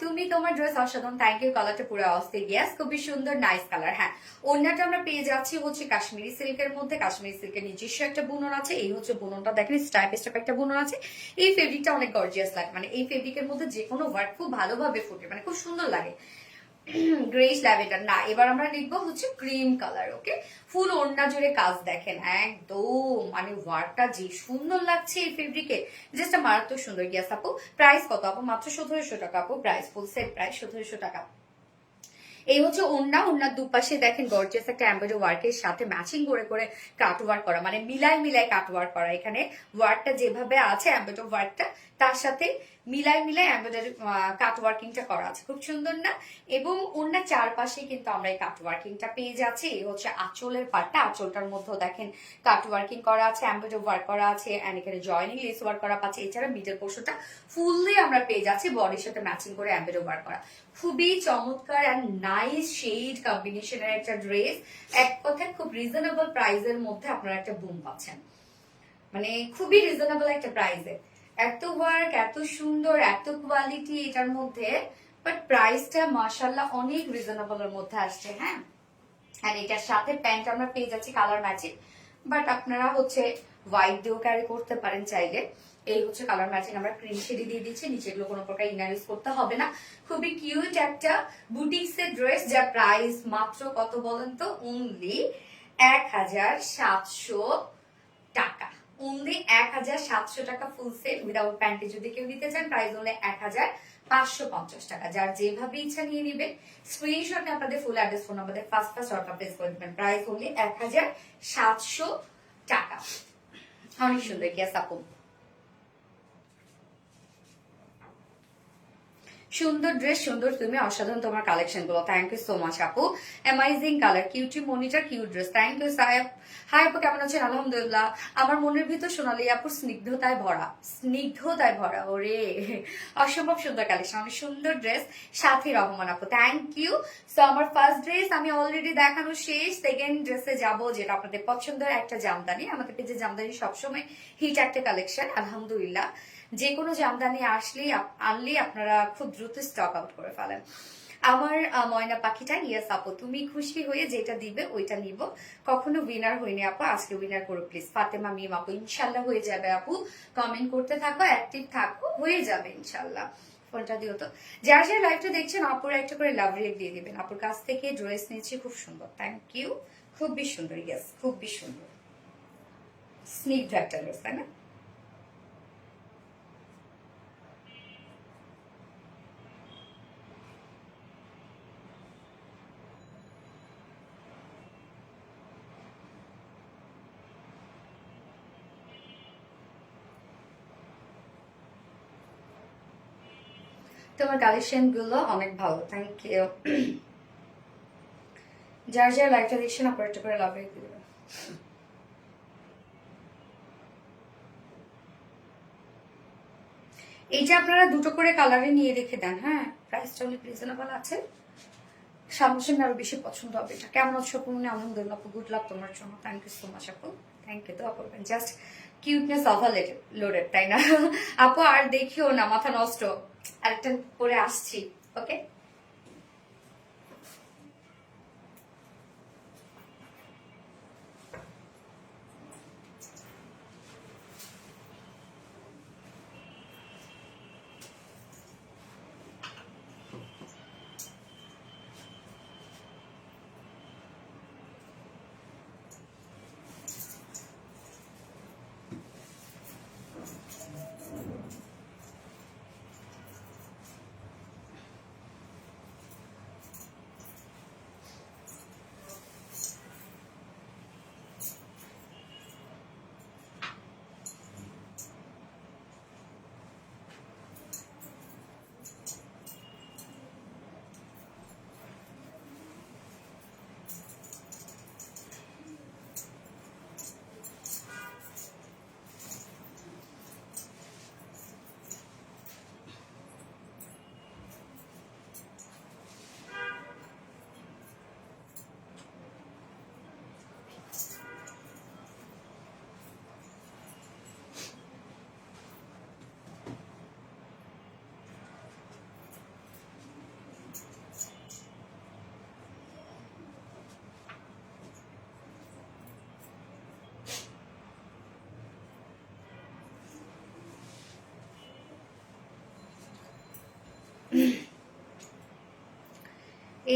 তুমি তোমার ড্রেস অসাধারণ, থ্যাংক ইউ, কালারটা পুরো অস্থির, ইয়েস খুবই সুন্দর, নাইস কালার। হ্যাঁ ওড়নাটা আমরা পেয়ে যাচ্ছি হচ্ছে কাশ্মীরি সিল্কের মধ্যে, কাশ্মীরি সিল্কের নিজস্ব একটা বুনন আছে, এই হচ্ছে বুননটা দেখেন স্টাইপ স্টাইপ একটা বুনন আছে। এই ফেব্রিকটা অনেক গর্জিয়াস লাগে, মানে এই ফেব্রিকের মধ্যে যে কোনো ওয়ার্ক খুব ভালোভাবে ফুটে, মানে খুব সুন্দর লাগে। গ্রেস ল্যাভেন্ডার না, এবার আমরা লিখবো হচ্ছে ক্রিম কালার, ওকে। ফুল ওড়না জুড়ে কাজ দেখেন একদম, মানে ওয়ার্কটা যে সুন্দর লাগছে এই ফেব্রিকে, জাস্ট মারাত্মক সুন্দর। গিয়াস আপু প্রাইস কত আপু? মাত্র 1700 টাকা আপু, প্রাইস ফুল সেট প্রাইস 1700 টাকা। এই হচ্ছে ওড়নার দুপাশে দেখেন গর্জিয়াস একটা এমব্রয়ডারি ওয়ার্কের সাথে ম্যাচিং করে করে কাট ওয়ার্ক করা, মানে মিলাই কাট ওয়ার্ক করা। এখানে ওয়ার্কটা যেভাবে আছে এমব্রয়ডারি ওয়ার্কটা তার সাথে মিলাই এমব্রয়ডারি কাট ওয়ার্কিংটা করা আছে, খুব সুন্দর না? এবং ওড়নার চারপাশে কিন্তু আমরা এই কাট ওয়ার্কিংটা পেয়ে যাচ্ছি। এই হচ্ছে আঁচলের পাটটা, আঁচলটার মধ্যেও দেখেন কাট ওয়ার্কিং করা আছে, এমব্রয়ডারি ওয়ার্ক করা আছে, এন্ড এখানে জয়নিং লেস ওয়ার্ক করা পাচ্ছে। এছাড়া মিডল পোর্শনটা ফুললি আমরা পেয়ে যাচ্ছি বডির সাথে ম্যাচিং করে এমব্রয়ডারি ওয়ার্ক করা। খুবই চমৎকার এন্ড নাইস শেড কম্বিনেশনের একটা ড্রেস, এক কথায় খুব রিজনেবল প্রাইসের মধ্যে আপনারা একটা বুম পাচ্ছেন, মানে খুবই রিজনেবল একটা প্রাইসে। এত ওয়ার্ক, এত সুন্দর, এত কোয়ালিটি এটার মধ্যে, বাট প্রাইসটা মাশাআল্লাহ অনেক রিজনেবল এর মধ্যে আসছে। হ্যাঁ আর এটার সাথে প্যান্ট আমরা পেয়ে যাচ্ছি কালার ম্যাচিং, বাট আপনারা হচ্ছে হোয়াইট দিয়েও ক্যারি করতে পারেন চাইলে। এই হচ্ছে কালার ম্যাচিং, আমরা ক্রিম শেডি দিয়ে দিচ্ছি, নিচেগুলো কোনো প্রকার ইনার ইউজ করতে হবে না। খুবই কিউট একটা বুটিক্স এর ড্রেস, যার প্রাইস মাত্র কত বলেন তো? অনলি 1700 টাকা, অনলি 1700 টাকা ফুল সেট উইদাউট প্যান্টে যদি কেউ নিতে চান, প্রাইস হলে 1550 টাকা। যার যেভাবে ইচ্ছা নিয়ে নিবেন, স্ক্রিনশটে আপনাদের ফুল অ্যাড্রেস ফোন আমাদের ফার্স্ট অর্ডার প্লেস করে দিবেন। প্রাইস হলে 1700 টাকা, অনেক সুন্দর। কি আপু সুন্দর ড্রেস, সুন্দর তুমি, অসাধারণ তোমার কালেকশন গুলো, থ্যাংক ইউ সো মাচ আপু। অ্যামাইজিং কালার, কিউটি মনিটার, কিউট ড্রেস, থ্যাংক ইউ সাহেব। হাই আপু কেমন আছেন? আলহামদুলিল্লাহ। আমার মনের ভিতর সোনালী আপুর স্নিগ্ধতায় ভরা ওরে, অসম্ভব সুন্দর কালেকশন, অনেক সুন্দর ড্রেস। সাথী রহমান আপু থ্যাংক ইউ। সো আমার ফার্স্ট ড্রেস আমি অলরেডি দেখানো শেষ, সেকেন্ড ড্রেসে যাব, যেটা আপনাদের পছন্দের একটা জামদানি। আমাদের পেজে জামদানি সবসময় হিট একটা কালেকশন, আলহামদুলিল্লাহ। যে কোনো জামদানি আনলেই আপনারা খুব দ্রুত স্টক আউট করে ফেলেন। আমার ময়না পাখিটা, ইয়েস আপু তুমি খুশি হয়ে যেটা দিবে ওইটা নিব, কখনো উইনার হয়নি আপু, আজকে উইনার করো প্লিজ। ফাতেমা মিম আপু ইনশাল্লাহ হয়ে যাবে আপু, কমেন্ট করতে থাকো, অ্যাক্টিভ থাকো, হয়ে যাবে ইনশাল্লাহ। ফোনটা দিও তো। যারা যারা লাইভটা দেখছেন আপুর একটা করে লাভ রিয়েক্ট দিয়ে দিবেন। আপুর কাছ থেকে ড্রেস নিয়েছি, খুব সুন্দর, থ্যাংক ইউ, খুবই সুন্দর, ইয়েস খুবই সুন্দর, স্নিগ্ধ একটা ড্রেস, তাই না? তোমার কালেকশন গুলো অনেক ভালো, থ্যাংক ইউ। যার যার লাইকটা দেখছেন আপনার একটা করে লাভ রেখে দেবেন। এইটা আপনারা দুটো করে কালারে নিয়ে রেখে দেন, হ্যাঁ প্রাইসটা অনেক রিজনেবল আছে, সামনে সামনে আরো বেশি পছন্দ হবে এটা। কেমন আছো আপু? আলহামদুলিল্লাহ আপু, গুড লাক তোমার জন্য, থ্যাংক ইউ সো মাচ আপু, থ্যাংক ইউ। দোয়া করবেন, জাস্ট কিউটনেস লোডেড তাই না আপু? আর দেখিও না মাথা নষ্ট, আরেকটা পরে আসছি, ওকে।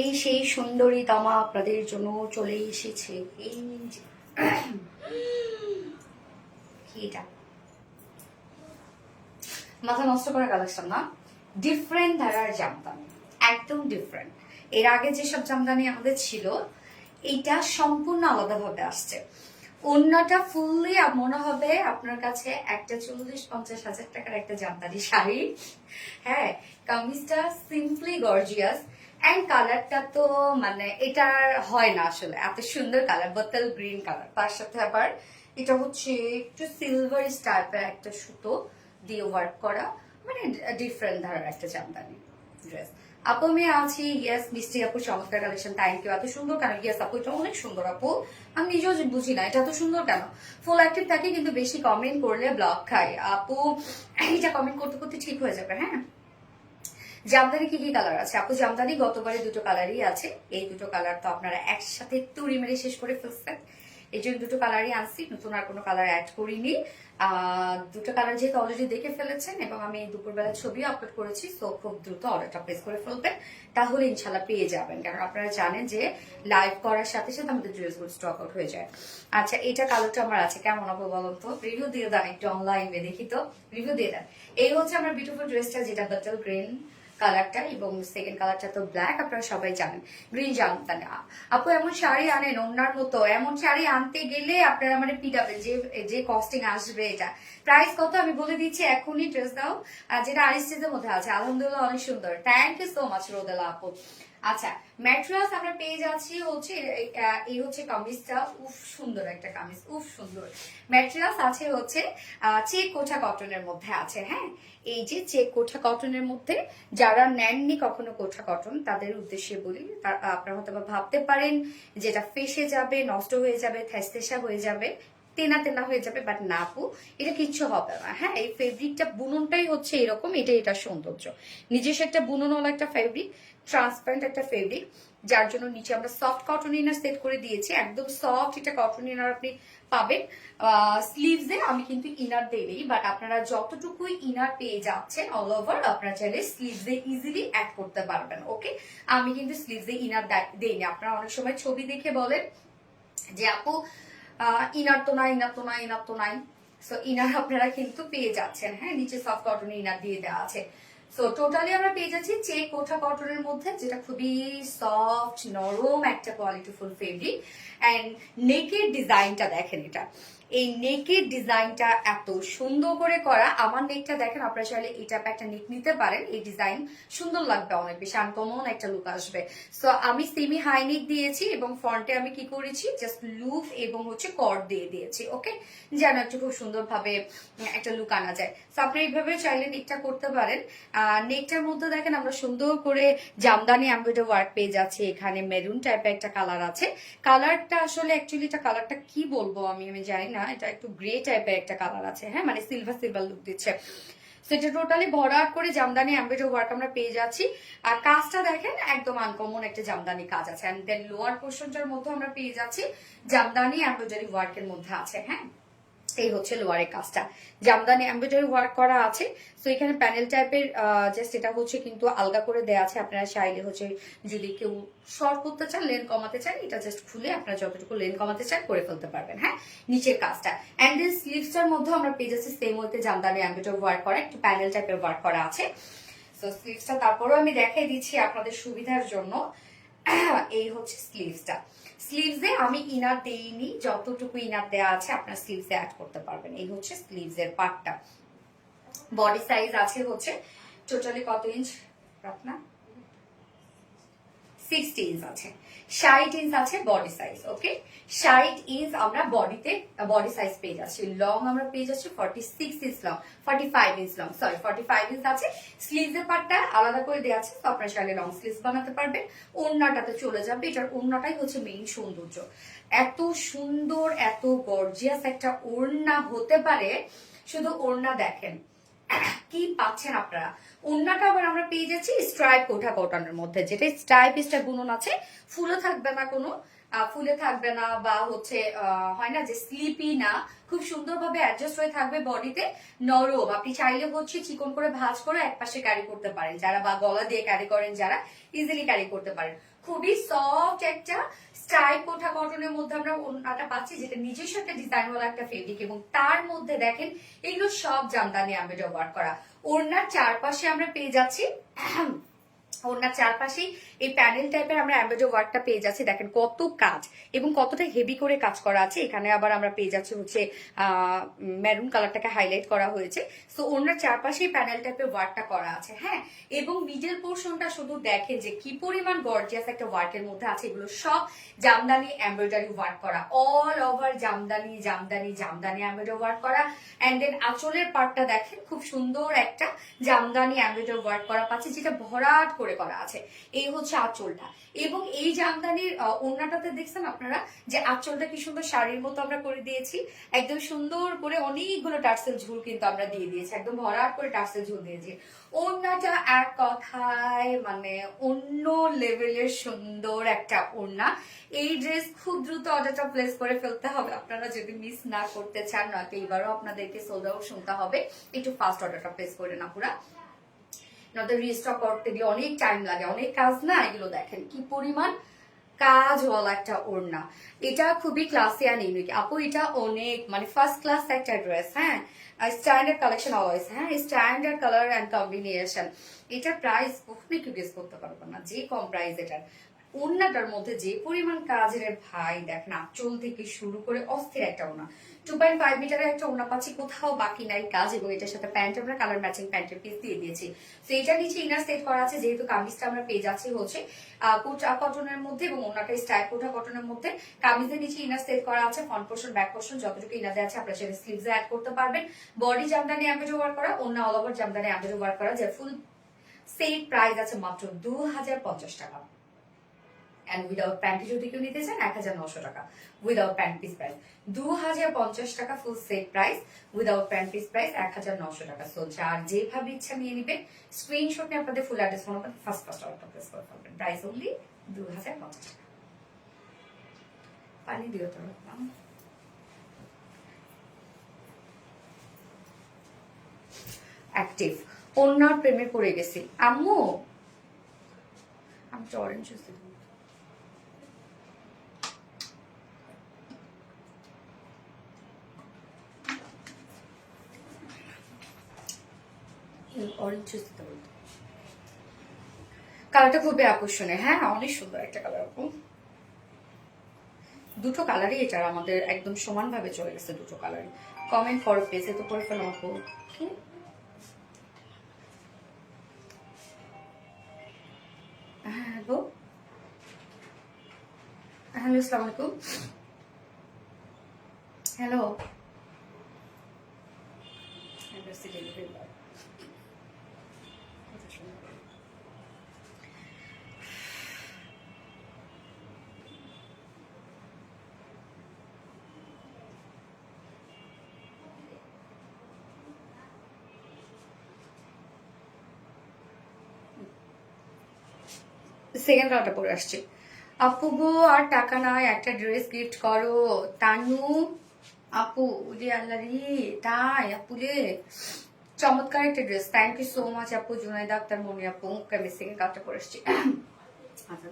এই সেই সুন্দরী তামা আপনাদের জন্য চলে এসেছে। এই কি এটা? মাথা নষ্ট করা কালেকশন না, ডিফারেন্ট ধারার জামদানি, একদম ডিফারেন্ট। এর আগে যেসব জামদানি আমাদের ছিল, এইটা সম্পূর্ণ আলাদাভাবে আসছে। অন্যটা ফুললি মনে হবে আপনার কাছে একটা 40-50 হাজার টাকার একটা জামদানি শাড়ি। হ্যাঁ, কামিজটা সিম্পলি গর্জিয়াস, অ্যান্ড কালারটা তো মানে এটার হয় না আসলে, এত সুন্দর কালার, বোতল গ্রিন কালার। তার সাথে আবার এটা হচ্ছে একটু সিলভার টাইপের একটা সুতো দিয়ে ওয়ার্ক করা, মানে ডিফারেন্ট ধারার একটা জামদানি ড্রেস। আপু আমি আছি, ইয়েস মিষ্টি আপু, চমৎকার কালেকশন, থ্যাংক ইউ। এত সুন্দর কেন? ইয়েস আপু, এটা অনেক সুন্দর আপু, আমি নিজেও বুঝি না এটা এত সুন্দর কেন। ফুল অ্যাক্টিভ থাকে কিন্তু বেশি কমেন্ট করলে ব্লক খায় আপু, এটা কমেন্ট করতে করতে ঠিক হয়ে যাবে। হ্যাঁ, জামদানি কি কি কালার আছে আপু? জামদানি গতবারে দুটো কালারই আছে, এই দুটো কালার তো আপনারা একসাথে তুড়ি মেরে শেষ করে ফেলছেন, এই জন্য দুটো কালারই আনছি, নতুন আর কোনো কালার অ্যাড করিনি। দুটো কালার যেহেতু অলরেডি দেখে ফেলেছেন এবং আমি দুপুরবেলা ছবিও আপলোড করেছি, সো খুব দ্রুত অর্ডারটা প্লেস করে ফেলবেন, তাহলে ইনশাল্লাহ পেয়ে যাবেন। কারণ আপনারা জানেন যে লাইভ করার সাথে সাথে আমাদের ড্রেসগুলো স্টক আউট হয়ে যায়। আচ্ছা, এটা কালারটা আমার আছে, কেমন আপু বলুন তো? রিভিউ দিয়ে দেন একটু, অনলাইনে দেখি তো, রিভিউ দিয়ে দেন। এই হচ্ছে আমার বিউটিফুল ড্রেসটা, যেটা বাটার গ্রিন কালারটা, এবং সেকেন্ড কালারটা তো ব্ল্যাক, আপনারা সবাই জানেন। গ্রিন জামদানি আপু, এমন শাড়ি আনেন ওনার মতো, এমন শাড়ি আনতে গেলে আপনারা মানে পিটাবেন, যে যে কস্টিং আসবে। এটা প্রাইস কত আমি বলে দিচ্ছি এখনই, ড্রেস দাও, যেটা আরিস্টেজের মধ্যে আছে, আলহামদুলিল্লাহ অনেক সুন্দর, থ্যাংক ইউ সো মাচ রোদেলা আপু। আচ্ছা, ম্যাটেরিয়ালস আমরা পেয়ে যাচ্ছি হচ্ছে এই হচ্ছে কামিজটা, উফ সুন্দর একটা কামিজ, উফ সুন্দর। ম্যাটেরিয়ালস আছে হচ্ছে চেক কোঠা কটনের মধ্যে আছে। হ্যাঁ, এই যে চেক কোঠা কটনের মধ্যে, যারা নেননি কখনো কোঠা কটন তাদের উদ্দেশ্যে বলি, আপনারা হয়তো ভাবতে পারেন যেটা ফেসে যাবে, নষ্ট হয়ে যাবে, থেসা হয়ে যাবে, তেনা তেনা হয়ে যাবে, বাট না আপু, এটা কিচ্ছু হবে না। হ্যাঁ, এই ফেব্রিকটা বুননটাই হচ্ছে এরকম, এটা সৌন্দর্য, নিজস্ব একটা বুননওয়ালা একটা ফেব্রিক, ট্রান্সপারেন্ট একটা ফেব্রিক, যার জন্য নিচে আমরা সফট কটন ইনার সেট করে দিয়েছি, একদম সফট এটা কটন ইনার আপনি পাবেন। স্লিভসে আমি কিন্তু ইনার দেইনি, বাট আপনারা যতটুকু ইনার পেয়ে যাচ্ছেন অল ওভার, আপনারা চাইলে স্লিভসে ইজিলি অ্যাড করতে পারবেন। ওকে, আমি কিন্তু স্লিভসে ইনার দেইনি। আপনারা অনেক সময় ছবি দেখে বলেন যে আপু ইনার তো নাই, ইনার তো নাই, ইনার তো নাই, সো ইনার আপনারা কিন্তু পেয়ে যাচ্ছেন। হ্যাঁ, নিচে সফট কটন ইনার দিয়ে দেওয়া আছে। সো টোটালি আমরা পেয়ে যাচ্ছি চেক কোঠা কটনের মধ্যে, যেটা খুবই সফট নরম একটা কোয়ালিটিফুল ফেব্রিক। অ্যান্ড নেকের ডিজাইনটা দেখেন, এটা এই নেকের ডিজাইনটা এত সুন্দর করে করা। আমার নেকটা দেখেন, আপনারা চাইলে এটা একটা নেক নিতে পারেন, এই ডিজাইন সুন্দর লাগবে, অনেক বেশি আনকমন একটা লুক আসবে। সো আমি সেমি হাই নেক দিয়েছি এবং ফ্রন্টে আমি কি করেছি, জাস্ট লুপ এবং হচ্ছে কর্ড দিয়ে দিয়েছি, ওকে, যেন একটু খুব সুন্দরভাবে একটা লুক আনা যায়। সো আপনি এইভাবে চাইলে নেকটা করতে পারেন। নেকটার মধ্যে দেখেন আমরা সুন্দর করে জামদানি এমব্রয়ডারি ওয়ার্ক পেয়ে যাচ্ছি। এখানে মেরুন টাইপের একটা কালার আছে, কালারটা আসলে অ্যাকচুয়ালি এটা কালারটা কি বলবো আমি জানি না, এটা একটু গ্রে টাইপের একটা কালার আছে, হ্যাঁ, মানে সিলভার সিলভার লুক দিচ্ছে। সেটা টোটালি ভরাট করে জামদানি এমব্রয়ডারি ওয়ার্ক আমরা পেয়ে যাচ্ছি। আর কাজটা দেখেন একদম আনকমন একটা জামদানি কাজ আছে। এন্ড দেন লোয়ার পোর্শনটার মধ্যে আমরা পেয়ে যাচ্ছি জামদানি এমব্রয়ডারি ওয়ার্কের মধ্যে আছে, হ্যাঁ, এই হচ্ছে লোয়ারের কাজটা, জামদানি এমব্রয়ডারি ওয়ার্ক করা আছে। সো এখানে প্যানেল টাইপের জাস্ট এটা হচ্ছে কিন্তু আলগা করে দেওয়া আছে। আপনারা চাইলে হচ্ছে যদি কেউ শর্ট করতে চান, লেন কমাতে চান, এটা জাস্ট খুলে আপনারা যতটুকু লেন কমাতে চান করে ফেলতে পারবেন, হ্যাঁ, নিচের কাজটা। অ্যান্ড দেন স্লিভসটার মধ্যে আমরা পেয়ে যাচ্ছি সেম ওয়েতে জামদানি এমব্রয়ডারি ওয়ার্ক করা, একটু প্যানেল টাইপের ওয়ার্ক করা আছে। সো স্লিভসটা তারপরেও আমি দেখাই দিচ্ছি আপনাদের সুবিধার জন্য। এই হচ্ছে স্লিভসটা। স্লিভসে আমি ইনার দেইনি, যতটুকু ইনার দেওয়া আছে আপনার স্লিভসে অ্যাড করতে পারবেন। এই হচ্ছে স্লিভসের পার্টটা। বডি সাইজ আছে হচ্ছে টোটালি কত ইঞ্চ আপনার, 60 ইঞ্চ আছে, 60 ইঞ্চ আছে বডি সাইজ, ওকে, 60 ইঞ্চ আমরা বডি সাইজ পেয়ে যাচ্ছি। লং আমরা পেয়ে যাচ্ছি 46 inch long, 45 inch long, sorry 45 inch আছে। স্লিভসের পার্টটা আলাদা করে দেওয়া আছে, তো আপনারা চাইলে লং স্লিভস বানাতে পারবেন। ওড়নাটাতে চলে যাবে, এটার ওড়নাটাই হচ্ছে মেইন সৌন্দর্য। এত সুন্দর এত গর্জিয়াস একটা ওড়না হতে পারে, শুধু ওড়না দেখেন কি পাচ্ছেন আপনারা। ওড়নাটা আবার আমরা পেয়ে যাচ্ছি স্ট্রাইপ কোঠা কটনের মধ্যে, যেটা স্ট্রাইপ বুনন আছে, ফুলে থাকবে না কোনো, ফুলে থাকবে না বা হচ্ছে হয় না যে স্লিপি না, খুব সুন্দরভাবে অ্যাডজাস্ট হয়ে থাকবে বডিতে, নরম। আপনি চাইলে হচ্ছে চিকন করে ভাঁজ করে একপাশে ক্যারি করতে পারেন যারা, বা গলা দিয়ে ক্যারি করেন যারা, ইজিলি ক্যারি করতে পারেন। খুবই সফট একটা স্ট্রাইপ কোঠা কটনের মধ্যে আমরা ওড়নাটা পাচ্ছি, যেটা নিজস্ব একটা ডিজাইনওয়ালা একটা ফেব্রিক, এবং তার মধ্যে দেখেন এগুলো সব জামদানি এমব্রয়ডারি ওয়ার্ক করা। ওড়নার চারপাশে আমরা পেয়ে যাচ্ছি, ওড়নার চারপাশেই এই প্যানেল টাইপের আমরা এমব্রয়ডারি ওয়ার্কটা পেয়ে যাচ্ছি। দেখেন কত কাজ এবং কতটা হেভি করে কাজ করা আছে। এখানে আবার আমরা পেয়ে যাচ্ছি হচ্ছে মেরুন কালারটাকে হাইলাইট করা হয়েছে। সো ওড়নার চারপাশেই প্যানেল টাইপের ওয়ার্কটা করা আছে, হ্যাঁ, এবং মিডল পোর্শনটা শুধু দেখেন যে কি পরিমাণ গর্জিয়াস একটা ওয়ার্কের মধ্যে আছে। এগুলো সব জামদানি এমব্রয়ডারি ওয়ার্ক করা, all over Jamdani Jamdani Jamdani embroidery work করা। অ্যান্ড দেন আঁচলের পার্টটা দেখেন খুব সুন্দর একটা জামদানি এমব্রয়ডারি ওয়ার্ক করা পাচ্ছে, যেটা ভরাট করে করা আছে। এই হচ্ছে আঁচলটা, এবং এই জামদানির ওড়নাটাতে দেখছেন আপনারা যে আঁচলটা কি সুন্দর শাড়ির মতো আমরা করে দিয়েছি, একদম সুন্দর করে অনেকগুলো টার্সেল ঝুল কিন্তু আমরা দিয়ে দিয়েছি, একদম ভরাট করে টার্সেল ঝুল দিয়েছি। ওড়নাটা এক কথায় মানে অন্য লেভেলের সুন্দর একটা ওড়না। এই ড্রেস খুব দ্রুত অর্ডারটা প্লেস করে ফেলতে হবে আপনারা যদি মিস না করতে চান, নয়তো এবারও আপনাদেরকে সোল্ড আউট শুনতে হবে। একটু ফাস্ট অর্ডারটা প্লেস করে না পুরা, নয়তো রিস্টক করতে গিয়ে অনেক টাইম লাগে, অনেক কাজ না। এগুলো দেখেন কি পরিমাণ কাজওয়ালা একটা ওড়না, এটা খুবই ক্লাসি আর ইউনিক আপু, এটা অনেক মানে ফার্স্ট ক্লাস একটা ড্রেস, হ্যাঁ, স্ট্যান্ডার্ড কালেকশন অলওয়েজ, হ্যাঁ, স্ট্যান্ডার্ড কালার অ্যান্ড কম্বিনেশন। এটার প্রাইস কখনোই কেউ গেস করতে পারবো না, যে কম প্রাইস এটার। ওড়নাটার মধ্যে যে পরিমাণ কাজের ভাই দেখেন, আঁচল থেকে শুরু করে অস্থির একটা ওড়না। 2.5 মিটারের একটা ওড়না পাচ্ছি, কোথাও বাকি নাই কাজ। এবং এটার সাথে প্যান্ট আমরা কালার ম্যাচিং প্যান্টের পিস দিয়ে দিয়েছি। তো এটা নিচে ইনার সেট করা আছে, যেহেতু কামিজটা আমরা পেয়ে যাচ্ছি হচ্ছে কোটা কটনের মধ্যে এবং ওনাটা স্টাইল কোটা কটনের মধ্যে। কামিজের নিচে ইনার সেট করা আছে, ফ্রন্ট পোর্শন ব্যাক পোর্শন যতটুকু ইনার দেওয়া আছে আপনারা সেটা স্লিভসে অ্যাড করতে পারবেন। বডি জামদানি এমব্রয়ডারি ওয়ার্ক করা, ওড়না all over Jamdani embroidery work করা, যে ফুল সেট প্রাইস আছে মাত্র 2050 টাকা। and without প্যান্টি যদি কেউ নিতে চান 1900 টাকা উইদাউট প্যান্ট পিস প্রাইস, 2050 টাকা ফুল set price, without pant piece price 1900 টাকা। সো যার যেভাবে ইচ্ছা নিয়ে নেবেন, স্ক্রিনশট নিয়ে আপনাদের full address phone number first order place করে ফেলবেন। প্রাইস অনলি 2050 টাকা। পানি দিও তো অ্যাক্টিভ ওনার প্রেমে পড়ে গেছি আম্মু, আমি তো অরেঞ্জ জুস দেব। অরেঞ্জ জুস দিতে বলতো। কালারটা খুবই আকর্ষণীয়, হ্যাঁ অনেক সুন্দর একটা কালার আপু। দুটো কালারই এটার আমাদের একদম সমানভাবে চলে গেছে, দুটো কালারই। কমেন্ট করো প্লিজ, এ তো করে ফেলো আপু। হ্যালো হ্যালো, আসসালামু আলাইকুম। হ্যালো, সেকেন্ড কালারটা পরে আসছে। আপু গো আর টাকা নাই, একটা ড্রেস গিফট করো। তানু আপু রে, আল্লাহ রে, তাই আপু রে, চমৎকার একটা ড্রেস, থ্যাংক ইউ সো মাচ আপু। জুনাইদা আক্তার মনি আপু, আমি সেকেন্ড কালারটা পরে আসছি। আচ্ছা,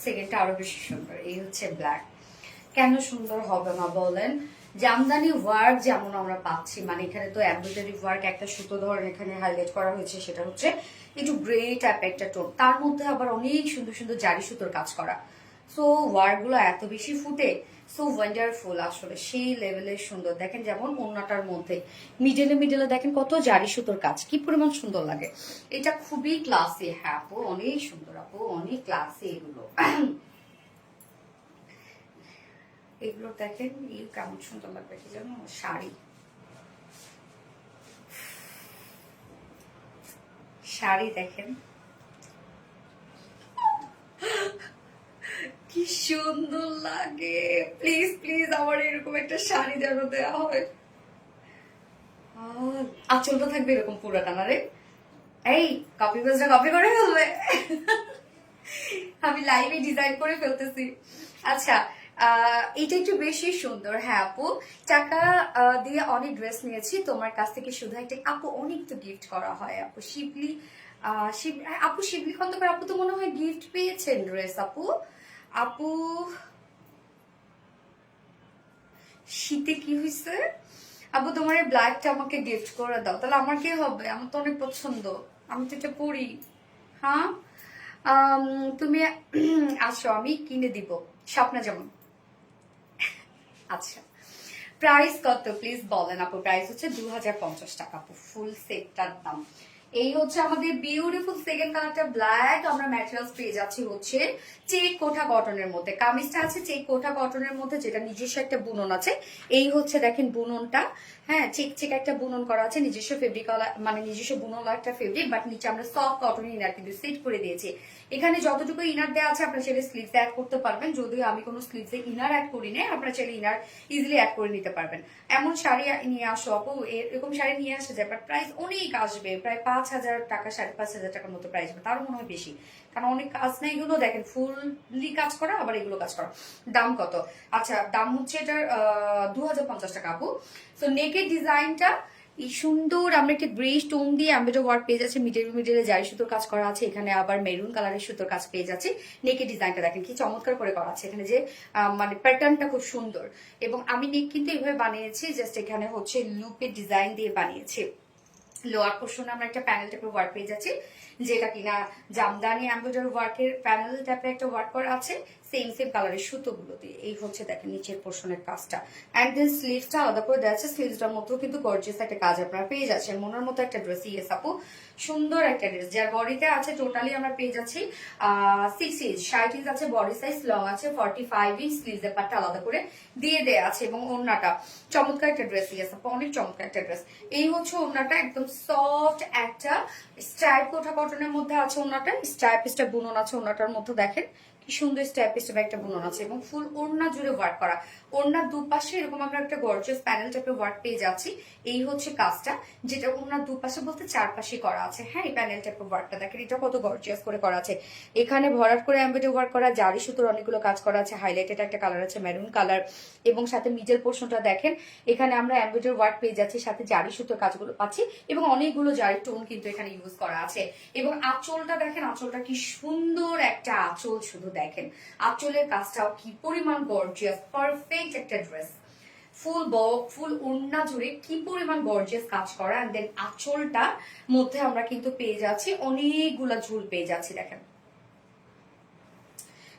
সেকেন্ডটা আরো বেশি সুন্দর। এই হচ্ছে ব্ল্যাক, কেন সুন্দর হবে না বলেন? জামদানি ওয়ার্ক যেমন আমরা পাচ্ছি, মানে এখানে তো এমব্রয়ডারি ওয়ার্ক, একটা সুতো ধরেন এখানে হাইলাইট করা হয়েছে, সেটা হচ্ছে একটু গ্রে টাইপ একটা টোন, তার মধ্যে আবার অনেক সুন্দর সুন্দর জারি সুতোর কাজ করা। সো ওয়ার্ক গুলো এত বেশি ফুটে, সো ওয়ান্ডারফুল, আসলে সেই লেভেলের সুন্দর। দেখেন যেমন ওড়নাটার মধ্যে মিডলে মিডলে দেখেন কত জারি সুতোর কাজ, কি পরিমাণ সুন্দর লাগে। এটা খুবই ক্লাসি, হ্যাঁ আপু অনেক সুন্দর আপু, অনেক ক্লাসি এগুলো। এগুলো দেখেন কেমন সুন্দর লাগবে কি জানো, শাড়ি, শাড়ি দেখেন কি সুন্দর লাগে। প্লিজ প্লিজ আমার এরকম একটা শাড়ি যেন দেওয়া হয়। আঁচলটা থাকবে এরকম পুরাটা না রে। এই কপি পেস্টটা কপি করে ফেলবে। আমি লাইভে ডিজাইন করে ফেলতেছি। আচ্ছা, এটা একটু বেশি সুন্দর। হ্যাঁ আপু, টাকা দিয়ে অনেক ড্রেস নিয়েছি তোমার কাছ থেকে, শুধু একটা আপু অনেক তো গিফট করা হয় আপু। শিবলি আপু শিবলি খন্দকার আপু তো মনে হয় গিফট পেয়েছেন ড্রেস আপু। আপু শীতে কি হয়েছে আপু, তোমার এই ব্ল্যাকটা আমাকে গিফট করে দাও, তাহলে আমার কি হবে? আমার তো অনেক পছন্দ, আমি তো এটা পরি। হ্যাঁ, তুমি আসো আমি কিনে দিব, স্বপ্না যেমন। আচ্ছা, প্রাইস কত প্লিজ বলেন আপু? প্রাইস হচ্ছে 2050 টাকা আপু, ফুল সেটটার দাম। এই হচ্ছে আমাদের বিউটিফুল সেকেন্ড কালারটা ব্ল্যাক। আমরা ম্যাটেরিয়ালস পেয়ে যাচ্ছি হচ্ছে চেক কোঠা কটনের মধ্যে, কামিজটা আছে চেক কোঠা কটনের মধ্যে, যেটা নিজস্ব একটা বুনন আছে। এই হচ্ছে দেখেন বুননটা, হ্যাঁ চেক চেক একটা বুনন করা আছে, নিজস্ব ফেব্রিক, মানে নিজস্ব বুনন একটা ফেব্রিক, বাট নিচে আমরা সফট কটন ইনার কিন্তু সেট করে দিয়েছি। এখানে যতটুকু ইনার দেওয়া আছে আপনারা চাইলে স্লিভস অ্যাড করতে পারবেন, যদিও আমি কোনো স্লিভসে ইনার অ্যাড করি না, আপনারা চাইলে ইনার ইজিলি অ্যাড করে নিতে পারবেন। এমন শাড়ি নিয়ে আসো আপু, এরকম শাড়ি নিয়ে আসা যায়, বাট প্রাইস অনেক আসবে, প্রায় 5,000 টাকা, 5,500 টাকার মতো প্রাইস হবে, তারও মনে হয় বেশি, কারণ অনেক কাজ না এগুলো। দেখেন ফুললি কাজ করা, আবার এগুলো কাজ করা। দাম কত? আচ্ছা, দাম হচ্ছে এটার 2050 টাকা আপু। তো নেকের ডিজাইনটা এই সুন্দর, আমরা একটা গ্রে স্টোন দিয়ে এমব্রয়ডারি ওয়ার্ক পেয়ে যাচ্ছে, মিডল মিডলে জারি সুতোর কাজ করা আছে, এখানে আবার মেরুন কালারের সুতোর কাজ পেয়ে যাচ্ছে। নেকের ডিজাইনটা দেখেন কি চমৎকার করে করা আছে, এখানে যে মানে প্যাটার্নটা খুব সুন্দর। এবং আমি নেক কিন্তু এইভাবে বানিয়েছি, জাস্ট এখানে হচ্ছে লুপের ডিজাইন দিয়ে বানিয়েছি। লোয়ার পোর্শনে আমরা একটা প্যানেল টাইপের ওয়ার্ক পেয়ে যাচ্ছি, যেটা কিনা জামদানি এমব্রয়ডারি ওয়ার্কের প্যানেল টাইপের একটা ওয়ার্ক করা আছে সেম সেম কালারের সুতোগুলো দিয়ে। এই হচ্ছে দেখেন নিচের পোর্শনের কাজটা, অ্যান্ড দেন স্লিভসটা আলাদা করে দেওয়া আছে। স্লিভসটার মধ্যেও কিন্তু গর্জিয়াস একটা কাজ আপনারা পেয়ে যাচ্ছেন। মনের মতো একটা ড্রেস, ইয়েস আপু সুন্দর একটা ড্রেস, যার বডিতে আছে টোটালি আমরা পেয়ে যাচ্ছি 6 ইঞ্চ, 60 ইঞ্চ আছে বডি সাইজ, লং আছে 45 ইঞ্চ, স্লিভস এর পার্টটা আলাদা করে দিয়ে দেয়া আছে, এবং ওড়নাটা চমৎকার একটা ড্রেস, ইয়েস আপু অনেক চমৎকার একটা ড্রেস। এই হচ্ছে ওড়নাটা, একদম সফট একটা স্ট্রাইপ কোঠা কটনের মধ্যে আছে ওড়নাটা, স্ট্রাইপ বুনন আছে ওড়নাটার মধ্যে, দেখেন কি সুন্দর স্ট্রাইপ একটা বুনন আছে, এবং ফুল ওড়না জুড়ে ওয়ার্ক করা। ওড়নার দুপাশে এরকম আমরা একটা গর্জিয়াস প্যানেল টাইপের ওয়ার্ক পেয়ে যাচ্ছি। এই হচ্ছে কাজটা, যেটা ওড়নার দুপাশে বলতে চারপাশে করা আছে। হ্যাঁ, এই প্যানেল টাইপের ওয়ার্কটা দেখেন, এটা কত গর্জিয়াস করে করা আছে। এখানে ভরাট করে এমব্রয়ডারি ওয়ার্ক করা, জারি সুতোর অনেকগুলো কাজ করা আছে, হাইলাইটেড একটা কালার আছে মেরুন কালার, এবং সাথে মিডল পোর্শনটা দেখেন এখানে আমরা এমব্রয়ডারি ওয়ার্ক পেয়ে যাচ্ছি, সাথে জারি সুতোর কাজগুলো পাচ্ছি, এবং অনেকগুলো জারি টোন কিন্তু এখানে ইউজ করা আছে। এবং আঁচলটা দেখেন, আঁচলটা কি সুন্দর একটা আঁচল, শুধু দেখেন আঁচলের কাজটাও কি পরিমাণ গর্জিয়াস, পারফেক্ট একটা ড্রেস। ফুল ওড়না জুড়ে কি পরিমাণ গর্জিয়াস কাজ করা, এন্ড দেন আঁচলটা মধ্যে আমরা কিন্তু পেয়ে যাচ্ছি অনেকগুলা ঝুল পেয়ে যাচ্ছি। দেখেন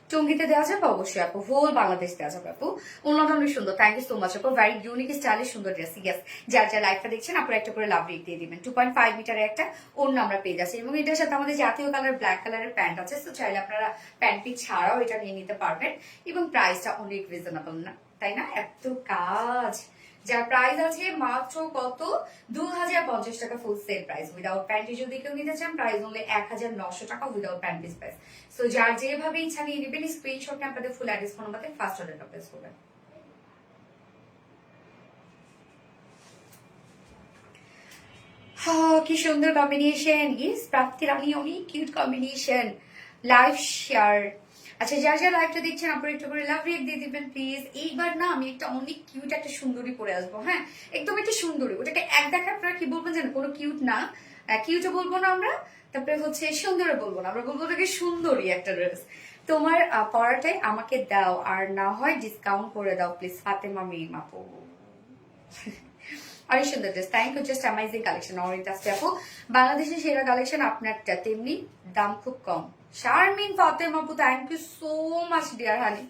টঙ্গিতে দেওয়া যাবে অবশ্যই আপু, হোল বাংলাদেশ দেওয়া যাবে আপু। ওড়নাটা অনেক সুন্দর, থ্যাংক ইউ সো মাচ আপু, ভেরি ইউনিক স্টাইলিশ সুন্দর ড্রেস। ইয়েস, যার যার লাইফটা দেখছেন আপনারা একটা করে লাভ রেট দিয়ে দিবেন। 2.5 মিটারের একটা ওড়না আমরা পেয়ে যাচ্ছি, এবং এটার সাথে আমাদের জাতীয় কালার ব্ল্যাক কালারের প্যান্ট আছে, তো চাইলে আপনারা প্যান্ট পিস ছাড়াও এটা নিয়ে নিতে পারবেন, এবং প্রাইসটা অনেক রিজনেবল, না তাই না? এত কাজ, যার প্রাইস আছে মাত্র কত 2050 টাকা ফুল সেল প্রাইস, উইদাউট প্যান্টি যদি কেউ নিতে চান প্রাইস হলে 1900 টাকা without pant piece price. So যার যেভাবে ইচ্ছা নিয়ে নেবেন, স্ক্রিনশট আপনাদের ফুল অ্যাড্রেস ফোন নাম্বারে ফার্স্ট অর্ডারটা প্লেস করবেন। কি সুন্দর কম্বিনেশন, ইস প্রাপ্তি রানী অনেক কিউট কম্বিনেশন। লাইভ শেয়ার, আচ্ছা যার যার লাইভটা দেখছেন আপনারা একটু করে লাভ রেক দিয়ে দিবেন প্লিজ। এইবার না আমি একটা অনেক কিউট একটা সুন্দরী পরে আসবো, হ্যাঁ একদম একটা সুন্দরী, ওটাকে এক দেখা আপনারা কি বলবেন জানেন, কোনো কিউট না, কিউটও বলবো না আমরা, তারপরে হচ্ছে সুন্দরও বলবো না, আমরা বলবো ওটাকে সুন্দরী একটা ড্রেস। তোমার পড়াটাই আমাকে দাও, আর না হয় ডিসকাউন্ট করে দাও প্লিজ, ফাতেমা মিম আপু। অনেক সুন্দর dress, thank you, just amazing collection Arita আপু, বাংলাদেশের সেরা কালেকশন আপনারটা, তেমনি দাম খুব কম। শারমিন ফাতেমা আপু, thank you so much dear honey,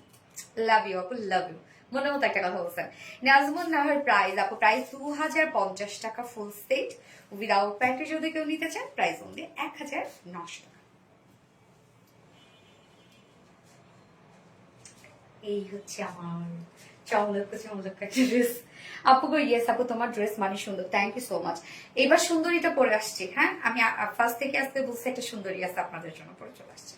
love you আপু, লাভ ইউ। মনে মতো একটা কথা বলছেন। নাজমুন নাহার প্রাইস আপু, প্রাইস 2050 টাকা ফুল সেট, উইদাউট প্যান্টে যদি কেউ নিতে চান প্রাইস অনলি 1900 টাকা। এই হচ্ছে আমার চমলক ড্রেস আপু গো। ইয়েস আপু, তোমার ড্রেস মানে সুন্দর, থ্যাংক ইউ সো মাচ। এবার সুন্দরীটা পরে আসছি, হ্যাঁ আমি ফার্স্ট থেকে আসতে বলছি একটা সুন্দরী আছে আপনাদের জন্য, পরে চলে আসছে।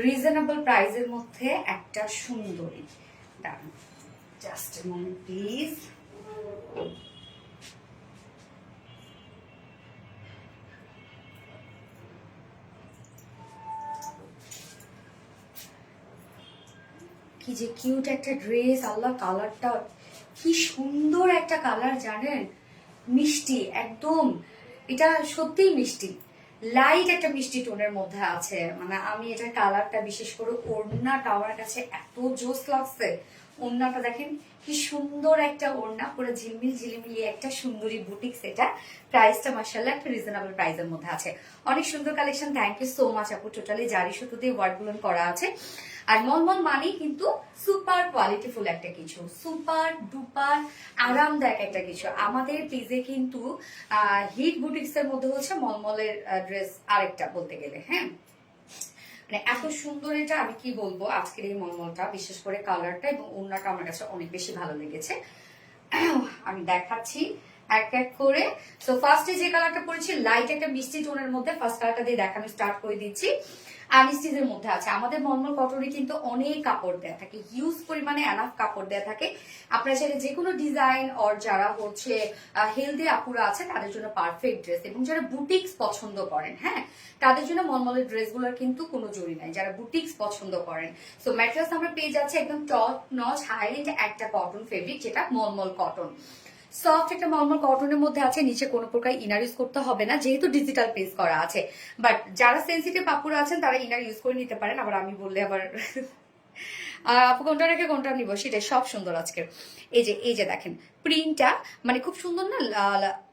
রিজনেবল প্রাইসের মধ্যে একটা সুন্দরী, দাঁড়ান জাস্ট এ মোমেন্ট প্লিজ। কি যে কিউট একটা ড্রেস, আল্লাহ কালারটা কি সুন্দর একটা কালার জানেন, মিষ্টি একদম, এটা সত্যিই মিষ্টি, লাইট একটা মিষ্টি টোনের মধ্যে আছে। মানে আমি এটার কালারটা, বিশেষ করে ওড়নাটা আমার কাছে এত জোস লাগছে। ওড়নাটা দেখেন কি সুন্দর একটা ওড়না, পুরো ঝিলমিল ঝিলিমিলি একটা সুন্দরী বুটিক্স। এটা প্রাইসটা মাশাআল্লাহ একটা রিজনেবল প্রাইসের মধ্যে আছে। অনেক সুন্দর collection, thank you so much আপু। টোটালি জারি সুতো দিয়ে ওয়ার্ক গুলো করা আছে। আর মলমল মানেই কিন্তু সুপার কোয়ালিটিফুল একটা কিছু, সুপার ডুপার আরামদায়ক একটা কিছু। আমাদের পেজে কিন্তু হিট বুটিক্স এর মধ্যে হচ্ছে মলমলের ড্রেস আরেকটা বলতে গেলে, হ্যাঁ মানে এত সুন্দর। এটা আমি কি বলবো, আজকের এই মলমলটা বিশেষ করে কালারটা এবং ওড়নাটা আমার কাছে অনেক বেশি ভালো লেগেছে। আমি দেখাচ্ছি এক এক করে। সো ফার্স্টে যে কালারটা পরেছি লাইট একটা মিষ্টি টোনের মধ্যে, ফার্স্ট কালারটা দিয়ে দেখানো স্টার্ট করে দিচ্ছি। আনস্টিচের মধ্যে আছে। আমাদের মলমল কটনে কিন্তু অনেক কাপড় দেয়া থাকে, হিউজ পরিমাণে এনাফ কাপড় দেয়া থাকে। আপনারা চাইলে যে কোনো ডিজাইন অর যারা হচ্ছে হেলদি আপুরা আছে তাদের জন্য পারফেক্ট ড্রেস, এবং যারা বুটিক্স পছন্দ করেন, হ্যাঁ তাদের জন্য মলমলের ড্রেসগুলোর কিন্তু কোনো জড়ি নাই, যারা বুটিক্স পছন্দ করেন। সো ম্যাটেরিয়ালস আমরা পেয়ে যাচ্ছি একদম টপ নচ হাই এন্ড একটা কটন ফেব্রিক, যেটা মলমল কটন। সফট একটা নর্মাল কটনের মধ্যে আছে, নিচে কোনো প্রকার ইনার ইউজ করতে হবে না যেহেতু ডিজিটাল পেজ করা আছে। বাট যারা সেন্সিটিভ আপুরা আছেন তারা ইনার ইউজ করে নিতে পারেন, আবার আমি বললে আবার আপু কোনটা রেখে কোনটা নিব সেটাই। সব সুন্দর আজকে। এই যে দেখেন প্রিন্টটা মানে খুব সুন্দর না,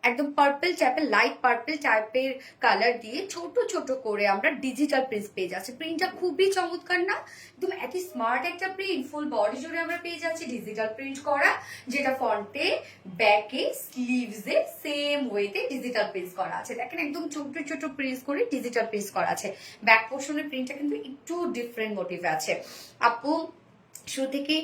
একদম পার্পল টাইপের, লাইট পার্পল টাইপের কালার দিয়ে ছোট ছোট করে আমরা ডিজিটাল প্রিন্ট পেয়ে যাচ্ছি। প্রিন্টটা খুবই চমৎকার না, একদম এত স্মার্ট একটা প্রিন্ট। ফুল বডি জুড়ে আমরা পেয়ে যাচ্ছি ডিজিটাল প্রিন্ট করা, যেটা ফ্রন্টে ব্যাকে স্লিভসে সেম ওয়েতে ডিজিটাল প্রিন্ট করা আছে। দেখেন একদম ছোট ছোট প্রিন্ট করে ডিজিটাল প্রিন্ট করা আছে। ব্যাক পোর্শনের প্রিন্টটা কিন্তু একটু ডিফারেন্ট মোটিভে আছে। আপু শুরু থেকে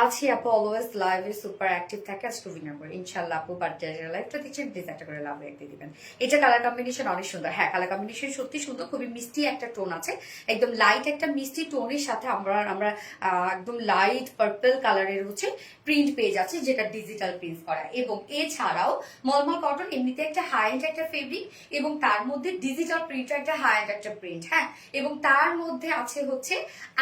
আছি, আপু অলওয়েজ লাইভে সুপার অ্যাক্টিভ থাকে, আজকে উইনার করে ইনশাল্লাহ। আপু বার্থডে লাইভটা দিচ্ছেন, প্লিজ একটা করে লাভ রেখে দিবেন। এটা কালার কম্বিনেশন অনেক সুন্দর, হ্যাঁ কালার কম্বিনেশন সত্যি সুন্দর, খুবই মিষ্টি একটা টোন আছে, একদম লাইট একটা মিষ্টি টোনের সাথে আমরা একদম লাইট পার্পল কালারের হচ্ছে প্রিন্ট পেয়ে যাচ্ছি, যেটা ডিজিটাল প্রিন্ট করা। এবং এছাড়াও মলমল কটন এমনিতে একটা হাই এন্ড একটা ফেব্রিক, এবং তার মধ্যে ডিজিটাল প্রিন্টটা একটা হাই এন্ড একটা প্রিন্ট, হ্যাঁ এবং তার মধ্যে আছে হচ্ছে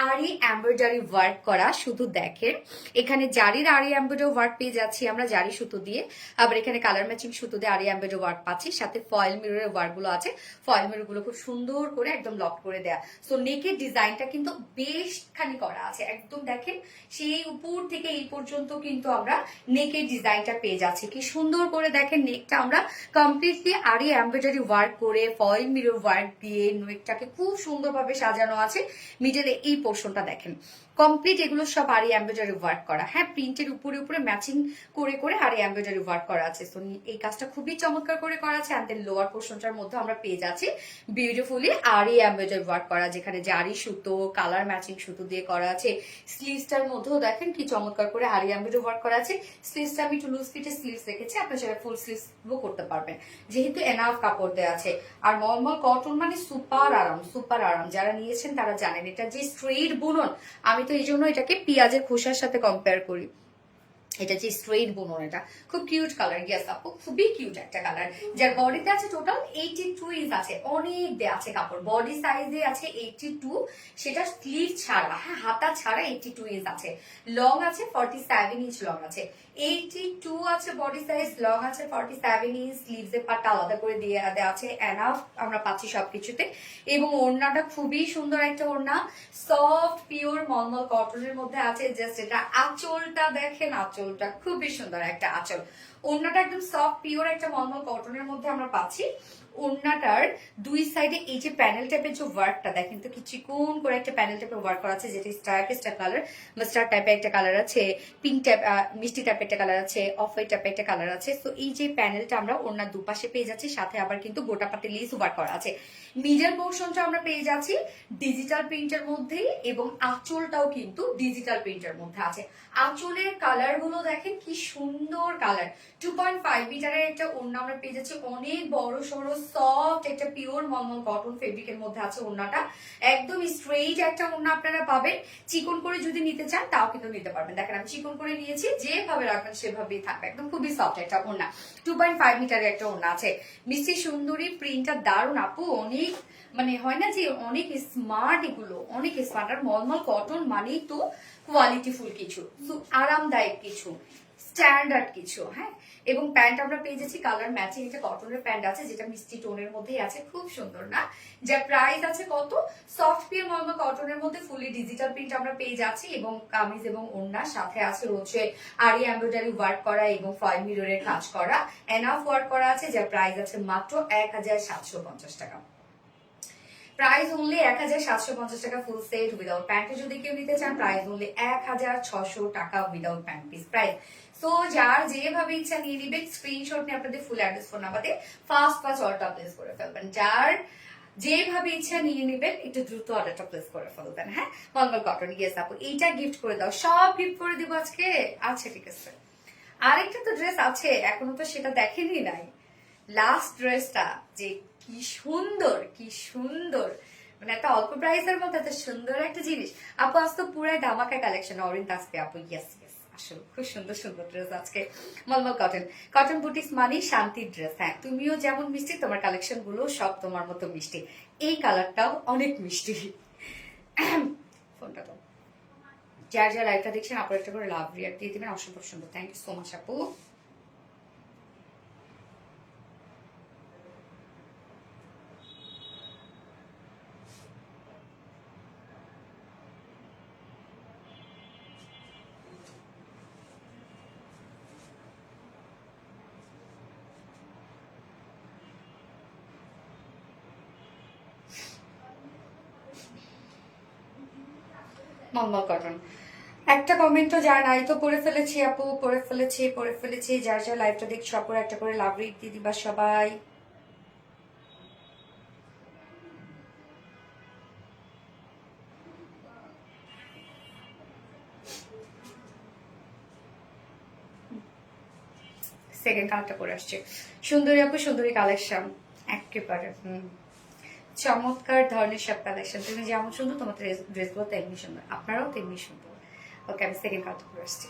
আরি এমব্রয়ডারি ওয়ার্ক করা। শুধু দেখেন এখানে জারির আরি এমব্রয়ডারি ওয়ার্ক পেয়ে যাচ্ছি আমরা জারি সুতো দিয়ে, আবার এখানে কালার ম্যাচিং সুতো দিয়ে আরি এমব্রয়ডারি ওয়ার্ক পাচ্ছি, সাথে ফয়েল মিররের ওয়ার্ক গুলো আছে। ফয়েল মিরর গুলো খুব সুন্দর করে একদম লক করে দেয়া। সো নেকের ডিজাইনটা কিন্তু বেশ খানি করা আছে, একদম দেখেন সেই উপর থেকে এই পর্যন্ত কিন্তু আমরা নেকের ডিজাইনটা পেয়ে যাচ্ছি। কি সুন্দর করে দেখেন নেকটা আমরা কমপ্লিটলি আরি এমব্রয়ডারি ওয়ার্ক করে ফয়েল মিরর ওয়ার্ক দিয়ে নেকটাকে খুব সুন্দরভাবে সাজানো আছে। মিডলে এই পোর্শনটা দেখেন কমপ্লিট, এগুলো সব আরি এমব্রয়ডারি ওয়ার্ক করা, হ্যাঁ প্রিন্টের উপরে উপরে ম্যাচিং করে করে আরি এমব্রয়ডারি ওয়ার্ক করা আছে। তো এই কাজটা খুবই চমৎকার করে করা আছে। অ্যান্ড দেন লোয়ার পোর্শনটার মধ্যে আমরা পেয়ে যাচ্ছি বিউটিফুলি আরি এমব্রয়ডারি ওয়ার্ক করা, যেখানে জারি সুতো কালার ম্যাচিং সুতো দিয়ে করা আছে। স্লিভসটার মধ্যেও দেখেন কি চমৎকার করে আরি এমব্রয়ডারি ওয়ার্ক করা আছে। স্লিভসটা আমি একটু লুজ ফিটে স্লিভস রেখেছি, আপনার সেটা ফুল স্লিভসও করতে পারবেন যেহেতু এনাফ কাপড় দেওয়া আছে। আর মলমল কটন মানে সুপার আরাম, সুপার আরাম, যারা নিয়েছেন তারা জানেন। এটা যে স্ট্রেইট বুনন, আমি তো এই জন্য এটাকে পেঁয়াজের খোসার সাথে কম্পেয়ার করি। এটা যে স্ট্রেইট বুনন, এটা খুব কিউট কালার। ইয়াস আপু খুবই কিউট একটা কালার, যার বডিতে আছে টোটাল 82 ইঞ্চ আছে, অনেক দেয়া আছে কাপড়। বডি সাইজে আছে 82, সেটা স্লিভ ছাড়া, হ্যাঁ হাতা ছাড়া 82 ইঞ্চ আছে। লং আছে 47 ইঞ্চ লং আছে, 82 আছে বডি সাইজ, লং আছে 47 ইঞ্চ। স্লিভসের পাটটা আলাদা করে দিয়ে দেওয়া আছে, এনাফ আমরা পাচ্ছি সবকিছুতে। এবং ওড়নাটা খুবই সুন্দর একটা ওড়না, সফট পিওর মলমল কটনের মধ্যে আছে। জাস্ট এটা আঁচলটা দেখেন, আঁচলটা খুবই সুন্দর একটা আঁচল। ওড়নাটা একদম সফট পিওর একটা মলমল কটনের মধ্যে আমরা পাচ্ছি। ওড়নাটার দুই সাইডে এই যে প্যানেল টাইপের যে ওয়ার্কটা দেখেন তো কি চিকন করে একটা প্যানেল টাইপের ওয়ার্ক করা আছে, যেটা স্টার কালার, মাস্টার্ড টাইপের একটা কালার আছে, পিঙ্ক টাইপ মিষ্টি টাইপের একটা কালার আছে, অফ হোয়াইট টাইপের একটা কালার আছে। তো এই যে প্যানেলটা আমরা ওড়নার দুপাশে পেয়ে যাচ্ছি, সাথে আবার কিন্তু গোটা পাতে লেস ওয়ার্ক করা আছে। মিডল পোর্শনটা আমরা পেয়ে যাচ্ছি ডিজিটাল প্রিন্টের মধ্যেই, এবং আঁচলটাও কিন্তু ডিজিটাল প্রিন্টের মধ্যে আছে। আঁচলের কালার গুলো দেখেন কি সুন্দর কালার, 2.5 মিটারের একটা ওড়না আমরা পেয়ে যাচ্ছি, অনেক বড় সড়ো সফট একটা পিওর মলমল কটন ফেব্রিকের মধ্যে আছে ওড়নাটা, একদম স্ট্রেইট একটা ওড়না আপনারা পাবেন। চিকন করে যদি নিতে চান তাও কিন্তু নিতে পারবেন। দেখেন আমি চিকন করে নিয়েছি, যেভাবে রাখবেন সেভাবেই থাকবে, একদম খুবই সফট একটা ওড়না। 2.5 মিটারের একটা ওড়না আছে, মিষ্টি সুন্দরী প্রিন্টটা দারুণ আপু, অনেক মানে হয় না যে অনেক স্মার্ট, এগুলো অনেক স্মার্ট। আর মলমল কটন মানেই তো কোয়ালিটিফুল কিছু, আরামদায়ক কিছু, স্ট্যান্ডার্ড কিছু। হ্যাঁ, এবং প্যান্ট আমরা পেয়ে যাচ্ছি কালার ম্যাচিং, একটা কটনের প্যান্ট আছে যেটা মিষ্টি টোনের মধ্যেই আছে, খুব সুন্দর না? যার প্রাইস আছে কত, সফট পিওর মলমল কটনের মধ্যে ফুলি ডিজিটাল প্রিন্ট আমরা পেয়ে যাচ্ছি, এবং কামিজ এবং ওড়নার সাথে আছে হচ্ছে আরি এমব্রয়ডারি ওয়ার্ক করা এবং ফয়েল মিররের কাজ করা, এনাফ ওয়ার্ক করা আছে, যার প্রাইস আছে মাত্র 1750 টাকা। প্রাইস অনলি 1750 টাকা ফুল সেট উইদাউট প্যান্টে। যদি কেউ নিতে চান প্রাইস অনলি 1600 টাকা without pant piece price. So যার যেভাবে ইচ্ছা নিয়ে নিবেন, স্ক্রিনশট নিয়ে আপনাদের ফুল অ্যাড্রেস ফোন নাম্বারে ফার্স্ট অর্ডারটা প্লেস করে ফেলবেন। যার যেভাবে ইচ্ছা নিয়ে নিবেন, একটু দ্রুত অর্ডারটা প্লেস করে ফেলবেন। হ্যাঁ, মলমল কটন, ইয়েস আপু এইটা গিফট করে দাও, সব গিফট করে দিব আজকে। আচ্ছা ঠিক আছে, আরেকটা তো ড্রেস আছে, এখনো তো সেটা দেখেনি নাই। লাস্ট ড্রেসটা যে কি সুন্দর, কি সুন্দর, মানে একটা অল্প প্রাইসের মধ্যে এত সুন্দর একটা জিনিস। আপু আজ তো পুরাই ধামাকা কালেকশন, অরেঞ্জ আসবে আপু, ইয়েস ইয়েস, আসলে খুব সুন্দর সুন্দর ড্রেস আজকে। মলমল কটন, কটন বুটিক্স মানেই শান্তির ড্রেস। হ্যাঁ, তুমিও যেমন মিষ্টি, তোমার কালেকশন গুলো সব তোমার মতো মিষ্টি, এই কালারটাও অনেক মিষ্টি। ফোনটা তো যার যার লাইভটা দেখছেন আপনার একটা করে লাভ রিয়াক্ট দিয়ে দিবেন, অসম্ভব সুন্দর। থ্যাংক ইউ সো মাচ আপু। মলমল কটন, একটা কমেন্টও যার নাই তো পড়ে ফেলেছি আপু, পড়ে ফেলেছি। যার যার লাইভটা দেখছো আপুর একটা করে লাভ রিড দিয়ে দিবা সবাই। সেকেন্ড কালারটা পরে আসছে, সুন্দরী আপু, সুন্দরী কালেকশন একেবারে। চমৎকার ধরনের সব কালেকশন, তুমি যেমন সুন্দর তোমাদের ড্রেসগুলো তেমনি সুন্দর, আপনারাও তেমনি সুন্দর। ওকে, আমি সেকেন্ড কালারটা পরে আসছি।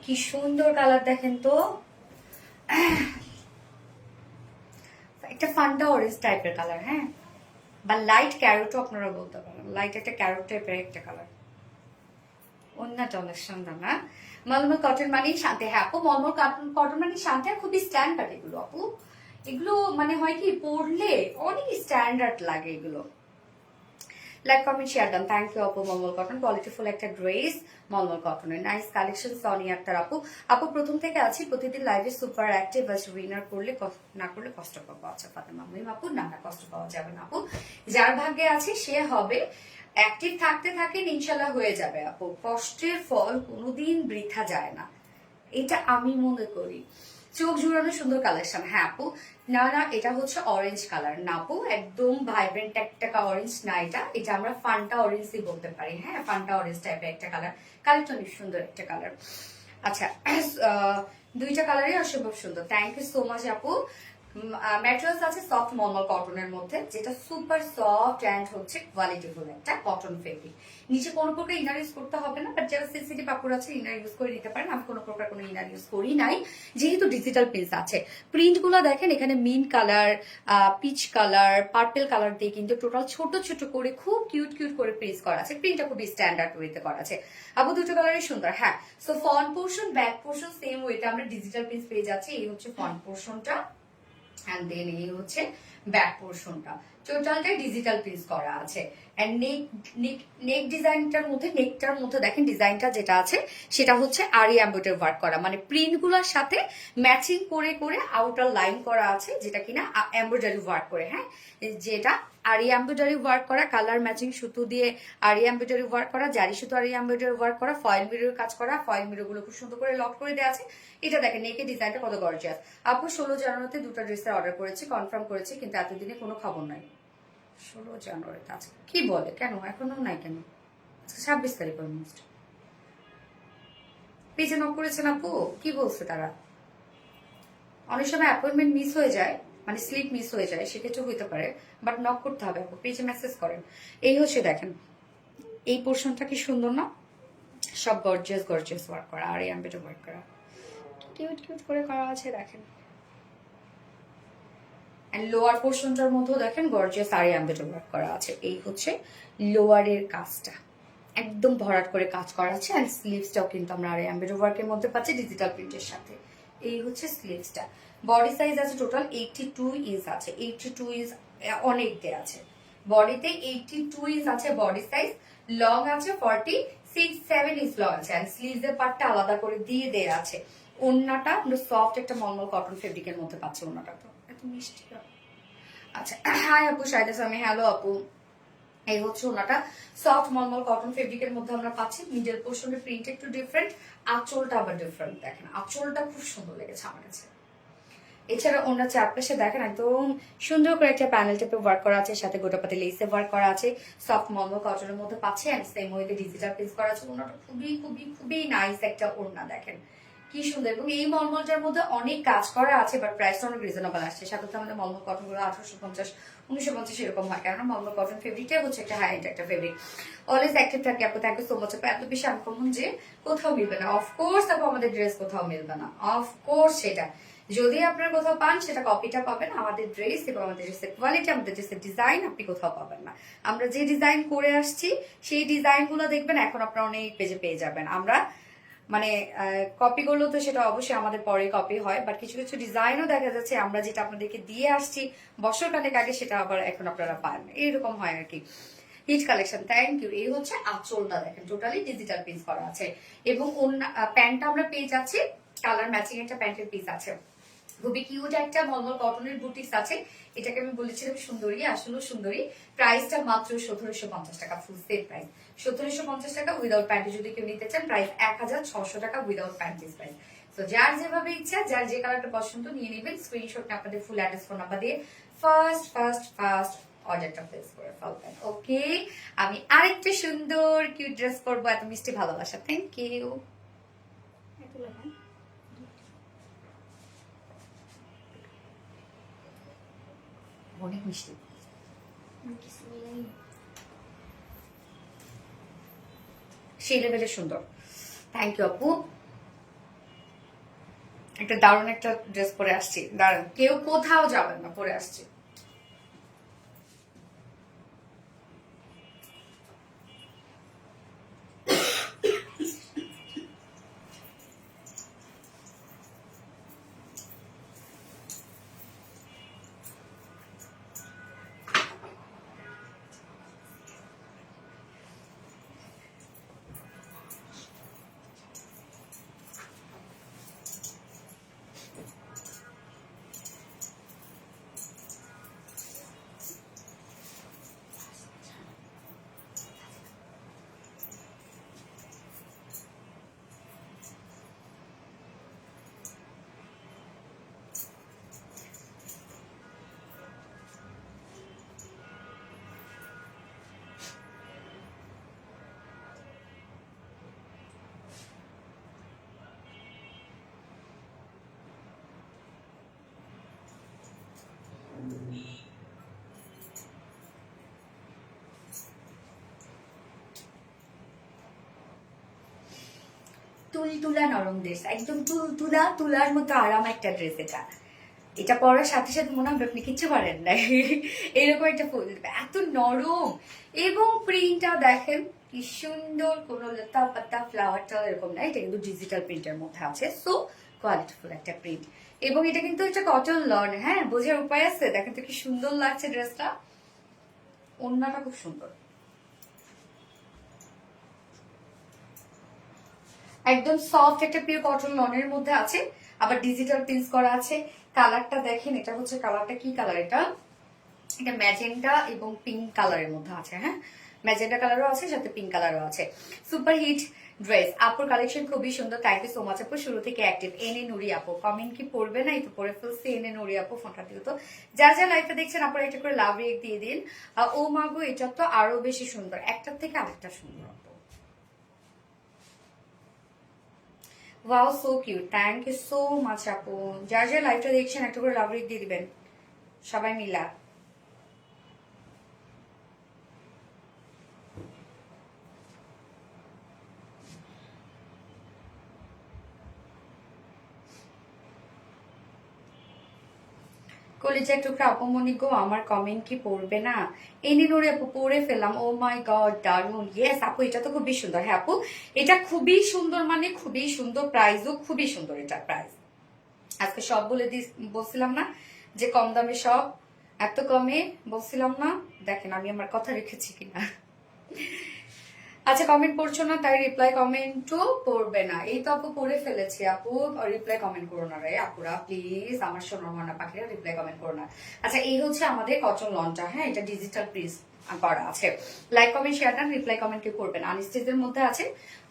কি সুন্দর কালার দেখেন তো, একটা ফান্টা অরেঞ্জ টাইপের কালার। হ্যাঁ, বা লাইট ক্যারোটও আপনারা বলতে পারেন, লাইট একটা ক্যারোট টাইপের একটা কালার। অন্যটা অনেক সুন্দর না? মলমল কটন মানেই শান্তি। হ্যাঁ আপু, মলমল কটন মানে শান্তি, আর খুবই স্ট্যান্ডার্ড এগুলো আপু। এগুলো মানে হয় কি, পরলে অনেক স্ট্যান্ডার্ড লাগে এগুলো। লাইক কমেন্ট শেয়ার দাম। থ্যাংক ইউ আপু। মলমল কটন কোয়ালিটিফুল একটা ড্রেস, মলমল কটনের নাইস কালেকশন। সনি আক্তার আপু, আপু প্রথম থেকে আছি, প্রতিদিন লাইভে সুপার অ্যাক্টিভ, বাস উইনার করলে না করলে কষ্ট পাবো। আচ্ছা ফাতেমা মিম আপু, না না কষ্ট পাওয়া যাবে না আপু, যার ভাগ্যে আছে সে হবে। অ্যাক্টিভ থাকতে থাকেন, ইনশাল্লাহ হয়ে যাবে আপু। কষ্টের ফল কোনোদিন বৃথা যায় না, এটা আমি মনে করি। চোখ জুড়ানো সুন্দর কালেকশন। হ্যাঁ আপু, না না এটা হচ্ছে অরেঞ্জ কালার না আপু, একদম ভাইব্রেন্ট একটা অরেঞ্জ না, এটা আমরা ফান্টা অরেঞ্জই বলতে পারি। হ্যাঁ, ফান্টা অরেঞ্জ টাইপের একটা কালার, কালারটা অনেক সুন্দর একটা কালার। আচ্ছা, দুইটা কালারই অসম্ভব সুন্দর। থ্যাংক ইউ সো মাচ আপু। ম্যাটেরিয়ালস আছে সফট মলমল কটনের মধ্যে, যেটা সুপার সফট অ্যান্ড হচ্ছে কোয়ালিটিফুল একটা কটন ফেব্রিক। নিচে কোনো প্রকার ইনার ইউজ করতে হবে না, বাট যারা সেন্সিটিভ কাপড় আছে ইনার ইউজ করে নিতে পারেন। আমি কোনো প্রকার কোনো ইনার ইউজ করি নাই, যেহেতু ডিজিটাল প্রিন্ট আছে। প্রিন্ট গুলো দেখেন, এখানে mint colour, peach colour, purple colour দিয়ে কিন্তু টোটাল ছোট ছোট করে খুব কিউট কিউট করে প্রিন্ট করা আছে। প্রিন্টটা খুবই স্ট্যান্ডার্ড ওয়েতে করা আছে। আবু দুটো কালারই সুন্দর। হ্যাঁ, so front portion back portion same ওয়েতে আমরা ডিজিটাল প্রিন্ট পেয়ে যাচ্ছি। এই হচ্ছে ফ্রন্ট পোর্শনটা, এন্ড দেন এই হচ্ছে ব্যাক পোর্শনটা, টোটালটা ডিজিটাল প্রিন্ট করা আছে। এন্ড নেক ডিজাইনটার মধ্যে, নেকটার মধ্যে দেখেন ডিজাইনটা যেটা আছে সেটা হচ্ছে আরি এমব্রয়ডারি ওয়ার্ক করা, মানে প্রিন্ট গুলোর সাথে ম্যাচিং করে করে আউটার লাইন করা আছে, যেটা কিনা এমব্রয়ডারি ওয়ার্ক করে। হ্যাঁ, যেটা আরি এমব্রয়ডারি ওয়ার্ক করা, কালার ম্যাচিং সুতো দিয়ে আরি এমব্রয়ডারি ওয়ার্ক করা, জারি সুতো আরি এমব্রয়ডারি ওয়ার্ক করা, ফয়েল মিরর কাজ করা, ফয়েল মিরর গুলো খুব সুন্দর করে লক করে দেওয়া আছে। এটা দেখেন নেকের ডিজাইনটা কত গর্জিয়াস। আপু 16 জানুয়ারিতে দুটো ড্রেসের অর্ডার করেছি, কনফার্ম করেছি, কিন্তু এতদিনে কোনো খবর নাই। 16 জানুয়ারিতে আছে কি বলে, কেন এখনো নাই কেন? 26 তারিখ অলমোস্ট। পেজে নক করেছেন আপু, কি বলছে তারা? অনেক সময় অ্যাপয়েন্টমেন্ট মিস হয়ে যায়, মানে স্লিপ মিস হয়ে যায়, সেক্ষেত্রে হইতে পারে, বাট নক করতে হবে আপু, পেজে মেসেজ করেন। এই হচ্ছে দেখেন এই পোর্শনটা কি সুন্দর না? সব গর্জিয়াস গর্জিয়াস ওয়ার্ক করা, আর এই এমব্রয়ডারি ওয়ার্ক করা, কিউট কিউট করে করা আছে দেখেন। লোয়ার পোর্শনটার মধ্যেও দেখেন গর্জিয়াস আরি এমব্রয়ডারি ওয়ার্ক করা আছে। এই হচ্ছে লোয়ারের কাজটা, একদম ভরাট করে কাজ করা আছে। এন্ড স্লিভসটাও কিন্তু আমরা আরি এমব্রয়ডারি ওয়ার্কের মধ্যে পাচ্ছি ডিজিটাল প্রিন্টের সাথে। এই হচ্ছে স্লিভসটা। বডি সাইজ আছে টোটাল 82 ইঞ্চ আছে। 82 ইঞ্চ অনেক দেয়া আছে বডিতে, 82 ইঞ্চ আছে বডি সাইজ। লং আছে 46-7 ইঞ্চ লং আছে। এন্ড স্লিভসের পার্টটা আলাদা করে দিয়ে দেয়া আছে। ওড়নাটা আমরা সফট একটা মলমল কটন ফেব্রিকের মধ্যে পাচ্ছি। ওড়নাটা তো এত মিষ্টি। আচ্ছা, হাই আপু শাহিদা সামি, হ্যালো আপু। এই হচ্ছে ওনাটা সফট মলমল কটন ফেব্রিকের মধ্যে আমরা পাচ্ছি। মিডল পোর্শনের প্রিন্ট একটু ডিফারেন্ট, আঁচলটা আবার ডিফারেন্ট। দেখেন আঁচলটা খুব সুন্দর লেগেছে আমার কাছে। এছাড়া ওনার চারপাশে দেখেন একদম সুন্দর করে একটা প্যানেল টাইপের ওয়ার্ক করা আছে, সাথে গোটাপাতি লেসে ওয়ার্ক করা আছে। সফট মলমল কটনের মধ্যে পাচ্ছি, এন্ড সেম ওয়েতে ডিজিটাল প্রিন্ট করা আছে। ওনাটা খুবই খুবই খুবই নাইস একটা ওড়না, দেখেন কি সুন্দর। এবং এই মলমলটার মধ্যে অনেক কাজ করা আছে, বাট প্রাইসটা অনেক রিজনেবল আসছে। সাধারণত আমাদের মলমল কটন গুলো 1850-1950 এরকম হয়, কারণ মলমল কটন ফেব্রিকটা হচ্ছে একটা হাই এন্ড একটা ফেব্রিক। অলওয়েজ অ্যাক্টিভ থাকে আপু, থ্যাংক ইউ সো মাচ আপু। এত বেশি আনকমন যে কোথাও মিলবে না। অফকোর্স আপু আমাদের ড্রেস কোথাও মিলবে না, অফকোর্স। সেটা যদি আপনার কোথাও পান, সেটা কপিটা পাবেন। আমাদের ড্রেস এবং আমাদের ড্রেসের কোয়ালিটি, আমাদের ড্রেসের ডিজাইন আপনি কোথাও পাবেন না। আমরা যে ডিজাইন করে আসছি সেই ডিজাইন গুলো দেখবেন এখন আপনারা অনেক পেজে পেয়ে যাবেন। আমরা মানে কপি করলো তো সেটা অবশ্যই আমাদের পরে কপি হয়, বাট কিছু কিছু ডিজাইনও দেখা যাচ্ছে আমরা যেটা আপনাদেরকে দিয়ে আসছি বছর কানেক আগে, সেটা আবার এখন আপনারা পান, এইরকম হয় আর কি। Hit collection, thank you. এই হচ্ছে আঁচলটা দেখেন, টোটালি ডিজিটাল পিস করা আছে। এবং প্যান্টটা আমরা পেয়ে যাচ্ছি কালার ম্যাচিং একটা প্যান্টের পিস আছে। খুবই কিউট একটা মলমল কটনের বুটিক্স আছে। এটাকে আমি বলেছিলাম সুন্দরী, আসলে সুন্দরী। প্রাইসটা মাত্র 1750 টাকা, ফুল সেট প্রাইস 1750 টাকা উইদাউট প্যান্টি। যদি কেউ নিতে চান প্রাইস 1600 টাকা উইদাউট প্যান্টিস প্রাইস। তো যার যেভাবে ইচ্ছা, যার যে কালারটা পছন্দ নিয়ে নেবেন। স্ক্রিনশট আপনাদের ফুল অ্যাড্রেস ফোন নাম্বার দিয়ে ফার্স্ট অর্ডারটা প্লেস করে ফেলবেন। ওকে, আমি আরেকটা সুন্দর কিউট ড্রেস করবো। এত মিষ্টি ভালোবাসা, থ্যাংক ইউ। অনেক মিষ্টি, সেই লেভেলের সুন্দর। থ্যাংক ইউ আপু। একটা দারুণ একটা ড্রেস পরে আসছি, দারুণ, কেউ কোথাও যাবেন না, পরে আসছি। তুলতুলা নরম ড্রেস, একদম তুলতুলা, তুলার মতো আরাম একটা ড্রেস। এটা পরার সাথে সাথে মনে হবে আপনি কিচ্ছু পারেন না, এরকম একটা ফুল, এত নরম। এবং প্রিন্টটা দেখেন কি সুন্দর, কোনো লতা পাতা ফ্লাওয়ারটা এরকম না, এটা কিন্তু ডিজিটাল প্রিন্টের মধ্যে আছে। সো কোয়ালিটিফুল একটা প্রিন্ট, এবং এটা কিন্তু একটা কটন লন। হ্যাঁ, বোঝার উপায় আছে? দেখেন তো কি সুন্দর লাগছে ড্রেসটা, ওড়নাটা খুব সুন্দর, একদম সফট একটা পিওর কটন লনের মধ্যে আছে, আবার ডিজিটাল প্রিন্টস করা আছে। কালারটা দেখেন, এটা হচ্ছে কালারটা কি কালার, এটা এটা ম্যাজেন্টা এবং পিঙ্ক কালারের মধ্যে আছে। হ্যাঁ, ম্যাজেন্টা কালারও আছে, সাথে পিঙ্ক কালারও আছে। সুপার হিট ড্রেস, আপুর কালেকশন খুবই সুন্দর। থ্যাংক ইউ সো মাচ আপু, শুরু থেকে অ্যাক্টিভ। এনে নুরি আপু কমেন্ট কি পড়বে না? এই তো পড়ে ফেলছি। এনে নুরি আপু ফোনটা দিও তো, যা যা লাইভটা দেখছেন আপনারা একটা করে লাভ রেক দিয়ে দিন। ও মাগো, এটা তো আরো বেশি সুন্দর, একটার থেকে আরেকটা সুন্দর। Wow, so cute, thank you so much আপু। যার যার লাইভটা দেখছেন একটা করে লাভ রেক দিয়ে দিবেন সবাই মিলা। কলিজা টুকরা অপমনি গো, আমার কমেন্ট কি পড়বে না? এনি নোরে আপু পড়ে ফেলাম। ও মাই গড, দারুন। ইয়েস আপু, এটা তো খুবই সুন্দর। হ্যাঁ আপু, এটা খুবই সুন্দর, মানে খুবই সুন্দর, প্রাইসও খুবই সুন্দর। এটার প্রাইস আজকে সব বলে বলছিলাম না যে কম দামে সব, এত কমে বলছিলাম না? দেখেন আমি আমার কথা রেখেছি কিনা। আচ্ছা, কমেন্ট পড়ছো না তাই রিপ্লাই কমেন্টও পড়বে না? এই তো আপু পড়ে ফেলেছি। আপু রিপ্লাই কমেন্ট করো না রে আপুরা, প্লিজ আমার সোনার মনা পাখিরা, রিপ্লাই কমেন্ট করো না। আচ্ছা, এই হচ্ছে আমাদের কটন লনটা। হ্যাঁ, এটা ডিজিটাল প্রিন্ট করা আছে। Like comment share done, reply comment কেউ করবেন। আনস্টেজের মধ্যে আছে,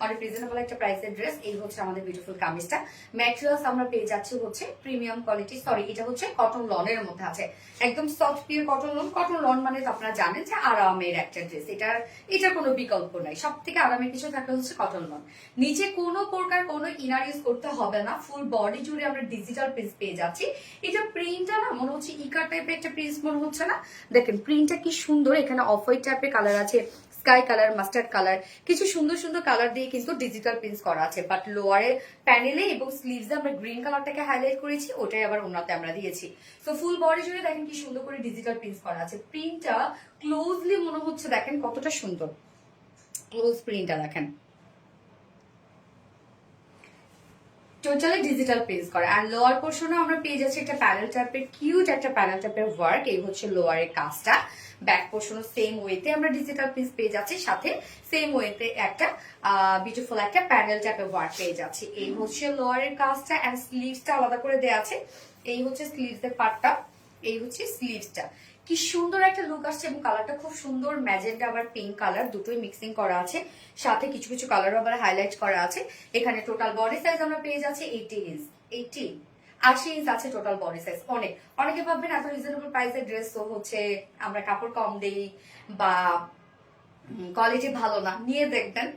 অনেক রিজনেবল একটা প্রাইসের ড্রেস। এই হচ্ছে আমাদের বিউটিফুল কামিজটা। ম্যাটেরিয়ালস আমরা পেয়ে যাচ্ছি হচ্ছে প্রিমিয়াম কোয়ালিটি, সরি এটা হচ্ছে কটন লনের মধ্যে আছে, একদম soft pure cotton loan. Cotton loan মানে তো আপনারা জানেন যে আরামের একটা ড্রেস, এটার কোনো বিকল্প নাই। সব থেকে আরামের কিছু থাকলে হচ্ছে কটন লন। নিচে কোনো প্রকার কোনো ইনার ইউজ করতে হবে না, ফুল বডি জুড়ে আমরা ডিজিটাল প্রিন্ট পেয়ে যাচ্ছি। এটা প্রিন্টটা না মনে হচ্ছে ইকার টাইপের একটা প্রিন্ট মনে হচ্ছে না? দেখেন প্রিন্টটা কি সুন্দর, এখানে অফ হোয়াইট টাইপের কালার আছে, স্কাই কালার, মাস্টার্ড কালার, কিছু সুন্দর সুন্দর কালার দিয়ে কিন্তু ডিজিটাল প্রিন্টস করা আছে। বাট লোয়ারে প্যানেলে এবং স্লিভসে আমরা গ্রিন কালারটাকে হাইলাইট করেছি, ওটাই আবার ওনাতে আমরা দিয়েছি। তো ফুল বডি জুড়ে দেখেন কি সুন্দর করে ডিজিটাল প্রিন্টস করা আছে। প্রিন্টটা ক্লোজলি মনে হচ্ছে, দেখেন কতটা সুন্দর ক্লোজ প্রিন্টটা দেখেন, টোটালি ডিজিটাল প্রিন্টস করা। আর লোয়ার পোর্শনে আমরা পেয়ে যাচ্ছি একটা প্যানেল টাইপের, কিউট একটা প্যানেল টাইপের ওয়ার্ক। এই হচ্ছে লোয়ারের কাজটা। ব্যাক পোর্শনও সেম ওয়েতে আমরা ডিজিটাল প্রিন্টস পেয়ে যাচ্ছি, সাথে সেম ওয়েতে একটা বিউটিফুল একটা প্যানেল টাইপের ওয়ার্ক পেয়ে যাচ্ছি। এই হচ্ছে লোয়ারের কাজটা, এন্ড স্লিভসটা আলাদা করে দেওয়া আছে। এই হচ্ছে স্লিভসের পার্টটা, এই হচ্ছে স্লিভসটা। কি সুন্দর একটা লুক আসছে, এবং কালারটা খুব সুন্দর, ম্যাজেন্টা আবার পিঙ্ক কালার দুটোই মিক্সিং করা আছে, সাথে কিছু কিছু কালারও আবার হাইলাইট করা আছে। এখানে টোটাল বডি সাইজ আমরা পেয়ে যাচ্ছি 80 ইঞ্চ, 80 ইঞ্চ আছে টোটাল বডি সাইজ। অনেকে ভাববেন এত রিজনেবল প্রাইসের ড্রেস তো হচ্ছে আমরা কাপড় কম দেই বা কোয়ালিটি ভালো না, নিয়ে দেখবেন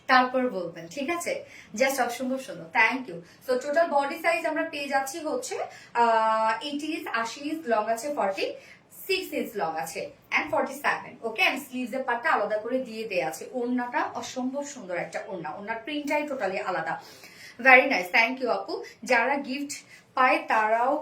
তারপর বলবেন, ঠিক আছে? জাস্ট অসম্ভব সুন্দর, thank you. So total body size আমরা পেয়ে যাচ্ছি হচ্ছে 80 ইঞ্চ, 80 ইঞ্চ লং আছে, 46 ইঞ্চ লং আছে, এন্ড 47। ওকে, এন্ড স্লিভস এর পার্টটা আলাদা করে দিয়ে দেয়া আছে। ওড়নাটা অসম্ভব সুন্দর একটা ওড়না, ওড়নার প্রিন্টটাই টোটালি আলাদা। ভেরি নাইস, থ্যাংক ইউ আপু। যারা গিফট পায় তারাও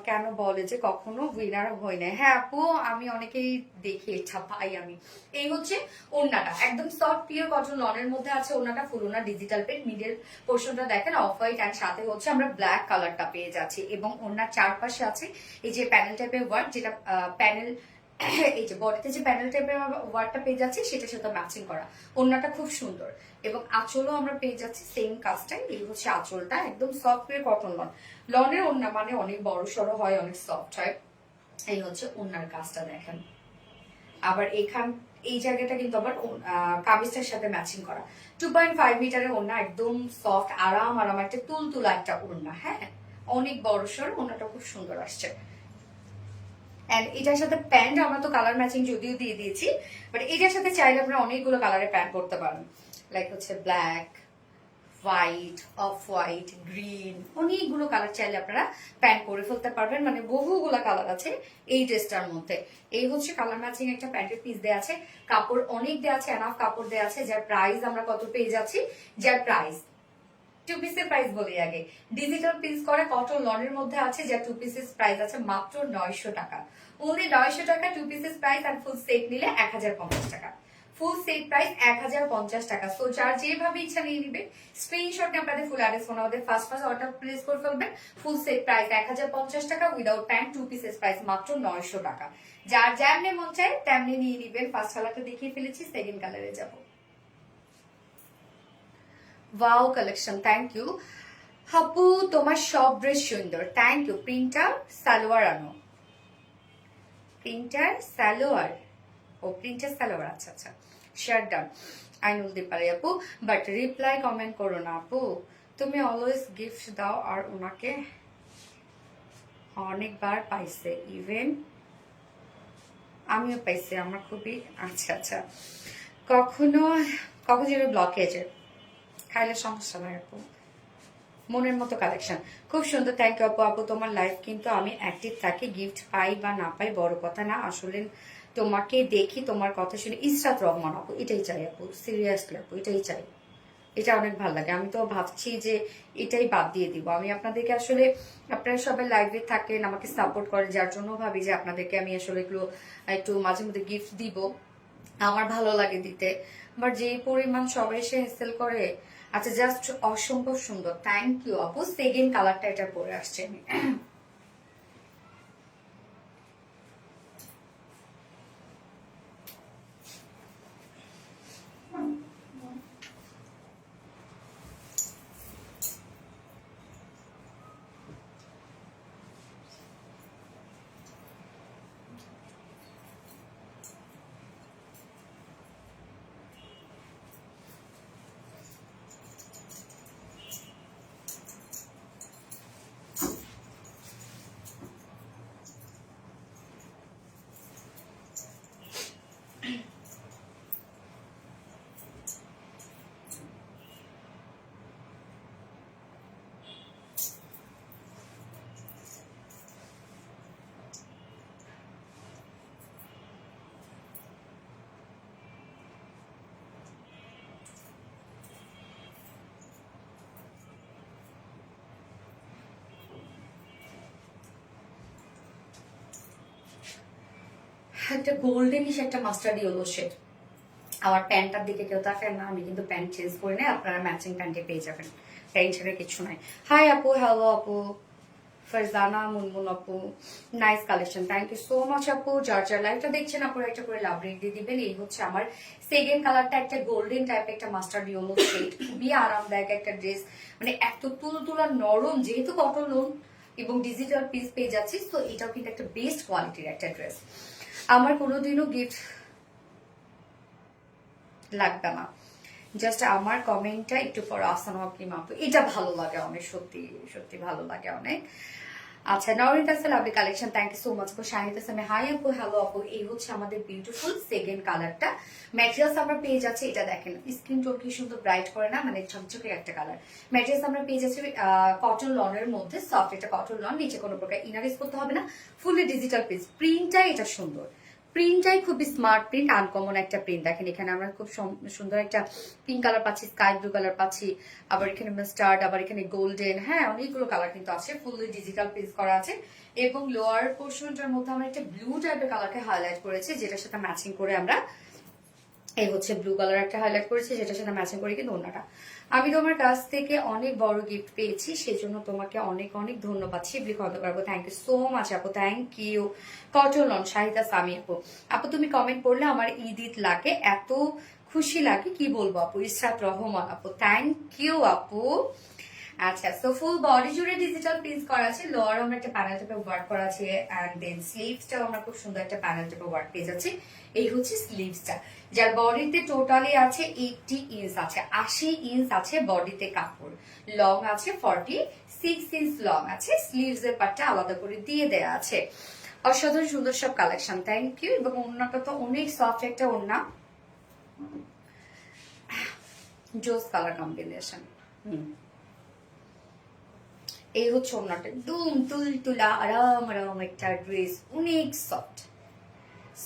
কেন বলে যে কখনো উইনার হয় না? হ্যাঁ আপু, আমি অনেকেই দেখি এটা পাই আমি। এই হচ্ছে ওড়নাটা, একদম সফট পিওর কটন লনের মধ্যে আছে। ওড়নাটা ফুল ওড়না ডিজিটাল প্রিন্ট, মিডল পোর্শনটা দেখেন অফ হোয়াইট, এন্ড সাথে হচ্ছে আমরা ব্ল্যাক কালারটা পেয়ে যাচ্ছি। এবং ওড়নার চারপাশে আছে এই যে প্যানেল টাইপের ওয়ার্ক, যেটা প্যানেল এই যে বডিতে যে প্যানেল টাইপের ওয়ার্কটা পেয়ে যাচ্ছি সেটার সাথে ম্যাচিং করা। ওড়নাটা খুব সুন্দর, এবং আঁচলও আমরা পেয়ে যাচ্ছি সেম কাজটাই। এই হচ্ছে আঁচলটা, একদম সফট পিওর কটন লন। লনের ওড়না মানে অনেক বড় সড়ো হয়, অনেক সফট হয়। এই হচ্ছে ওড়নার কাজটা দেখেন। আবার এই জায়গাটা কিন্তু আবার কামিজটার সাথে ম্যাচিং করা। 2.5 মিটারের ওড়না, একদম সফট আরাম একটা তুলতুলা একটা ওড়না। হ্যাঁ, অনেক বড় সড়ো, ওড়নাটা খুব সুন্দর আসছে। এন্ড এটার সাথে প্যান্ট আমরা তো কালার ম্যাচিং যদিও দিয়ে দিয়েছি, বাট এটার সাথে চাইলে আপনারা অনেকগুলো কালারের প্যান্ট করতে পারেন। লাইক হচ্ছে black, white, off white, green, অনেকগুলো কালার চাইলে আপনারা প্যান্ট করে ফেলতে পারবেন। মানে বহুগুলো কালার আছে এই ড্রেসটার মধ্যে। এই হচ্ছে কালার ম্যাচিং একটা প্যান্টের পিস দেওয়া আছে, কাপড় অনেক দেওয়া আছে, এনাফ কাপড় দেওয়া আছে। যার প্রাইস আমরা কত পেয়ে যাচ্ছি, যার প্রাইস টু পিসের প্রাইস বলি আগে। ডিজিটাল পিস করা কটন লনের মধ্যে আছে, যা টু পিসেস প্রাইস আছে মাত্র 900 টাকা। ওনলি 900 টাকা টু পিসেস প্রাইস, আর ফুল সেট নিলে 1050 টাকা। ফুল সেট প্রাইস 1050 টাকা। সো যার যেভাবে ইচ্ছা নিয়ে নিবে, স্ক্রিনশট নিয়ে আপনাদের ফুল অ্যাড্রেস ফোন আমাদের ফার্স্ট অর্ডার প্লেস করে ফেলবেন। ফুল সেট প্রাইস 1050 টাকা, without pant two pieces price মাত্র 900 টাকা। যার যেমনি মন চায় তেমনি নিয়ে নিবেন। ফার্স্ট কালারটা দেখিয়ে ফেলেছি, সেকেন্ড কালারে যাব। ওয়াও কালেকশন, থ্যাংক ইউ হাপু, তোমার সব ড্রেস সুন্দর, থ্যাংক ইউ। প্রিন্টার সালোয়ার আনো, প্রিন্টার সালোয়ার, ও প্রিন্টার সালোয়ার, আচ্ছা আচ্ছা, শার্ট ডান। আইনুল দীপালি আপু, বাট রিপ্লাই কমেন্ট করো না আপু, তুমি অলওয়েজ গিফট দাও আর ওনাকে অনেকবার পাইছে, ইভেন আমিও পাইছি, আমার খুবই, আচ্ছা আচ্ছা, কখনো কখনো যেন ব্লকেজে খাইলে সমস্যা নয় আপু, মনের মতো কালেকশন, খুব সুন্দর, থ্যাংক ইউ আপু। আপু তোমার লাইফ কিন্তু আমি অ্যাক্টিভ থাকি, গিফট পাই বা না পাই বড় কথা না, আসলে তোমাকে দেখি, তোমার কথা শুনে। ইসরাত রহমান আপু, এটাই চাই আপু, সিরিয়াসলি আপু, এটাই চাই, এটা অনেক ভালো লাগে। আমি তো ভাবছি যে এটাই বাদ দিয়ে দিব। আমি আপনাদেরকে আসলে, আপনারা সবাই লাইভে থাকেন, আমাকে সাপোর্ট করেন, যার জন্য ভাবি যে আপনাদেরকে আমি আসলে এগুলো একটু মাঝে মধ্যে গিফট দিব, আমার ভালো লাগে দিতে। বাট যে পরিমাণ সবাই এসে হেসেল করে, আচ্ছা জাস্ট অসম্ভব সুন্দর, থ্যাংক ইউ আপু। সেকেন্ড কালারটা এটা পরে আসছে আমি। একটা গোল্ডেনিশ একটা মাস্টার্ড ইয়েলো শেড। আমার প্যান্টটার দিকে কেউ তাকায় না, আমি কিন্তু প্যান্ট চেঞ্জ করে নেই, আপনারা ম্যাচিং প্যান্টে পেয়ে যাবেন, টেনশনের কিছু নাই। হাই আপু, হ্যালো আপু, ফারজানা মুনমুন আপু, nice collection, thank you so much আপু। যার যার লাইভটা দেখছেন আপনারা একটা করে লাভ রেট দিয়ে দিবেন। এই হচ্ছে আমার সেকেন্ড কালারটা, একটা গোল্ডেন টাইপ একটা মাস্টার্ড ইয়েলো শেড, খুবই আরামদায়ক একটা ড্রেস, মানে এত তুলতুলা নরম, যেহেতু কটন লোন এবং ডিজিটাল পিস পেয়ে যাচ্ছি, তো এটাও কিন্তু একটা বেস্ট কোয়ালিটির একটা ড্রেস। আমার কোনোদিনও গিফট লাগবে না, জাস্ট আমার কমেন্টটা একটু পর আসান হকিম আপু, এটা ভালো লাগে অনেক, সত্যি সত্যি ভালো লাগে অনেক। আচ্ছা, নরিন তাসেল আপনি collection, thank you so much আপু। শাহিদ হাসান, হাই আপু, হ্যালো আপু। এই হচ্ছে আমাদের বিউটিফুল সেকেন্ড কালারটা। ম্যাটেরিয়ালস আমরা পেয়ে যাচ্ছি, এটা দেখেন স্কিন টোন কি সুন্দর ব্রাইট করে না, মানে ঝকঝকে একটা কালার। ম্যাটেরিয়ালস আমরা পেয়ে যাচ্ছি কটন লনের মধ্যে, সফট একটা কটন লন, নিচে কোনো প্রকার ইনার ইউজ করতে হবে না, ফুলি ডিজিটাল পিস। প্রিন্টটাই এটা সুন্দর, প্রিন্টটাই খুবই স্মার্ট প্রিন্ট, আনকমন একটা প্রিন্ট। দেখেন এখানে আমরা খুব সুন্দর একটা পিঙ্ক কালার পাচ্ছি, স্কাই ব্লু কালার পাচ্ছি, আবার এখানে মাস্টার্ড, আবার এখানে গোল্ডেন, হ্যাঁ অনেকগুলো কালার কিন্তু আছে, ফুললি ডিজিটাল পিস করা আছে। এবং লোয়ার পোর্শনটার মধ্যে আমরা একটা ব্লু টাইপের কালারকে হাইলাইট করেছি, যেটার সাথে ম্যাচিং করে আমরা এই হচ্ছে ব্লু কালার একটা হাইলাইট করেছি, যেটার সাথে ম্যাচিং করে কিন্তু অন্যটা। আমি তোমার কাছ থেকে অনেক বড় গিফট পেয়েছি, সেজন্য তোমাকে অনেক অনেক ধন্যবাদ শিবলি খন্দকার আপু, থ্যাংক ইউ সো মাচ আপু, thank you. Cotton lawn Shahida Sami আপু, আপু তুমি কমেন্ট করলে আমার ঈদ ঈদ লাগে, এত খুশি লাগে কি বলবো আপু। ইসরাত রহমান আপু, থ্যাংক ইউ আপু। আচ্ছা, সো ফুল বডি জুড়ে ডিজিটাল প্রিন্ট করা আছে, লোয়ার আমরা একটা প্যানেল টাইপের ওয়ার্ক করা আছে, এন্ড দেন স্লিভসটাও আমরা খুব সুন্দর একটা প্যানেল টাইপের ওয়ার্ক পেয়ে যাচ্ছি। এই হচ্ছে স্লিভসটা, যার বডিতে টোটালি আছে 80 ইঞ্চ আছে, 80 ইঞ্চ আছে বডিতে কাপড়, লং আছে 46 ইঞ্চ লং আছে, স্লিভস এর পার্টটা আলাদা করে দিয়ে দেয়া আছে। অসাধারণ সুন্দর সব কালেকশন, থ্যাংক ইউ। এবং ওড়নাটা তো অনেক সফট একটা ওড়না, জোস কালার কম্বিনেশন। এই হচ্ছে ওড়নাটা, একদম তুলতুলা আরাম আরাম একটা ড্রেস, অনেক সফট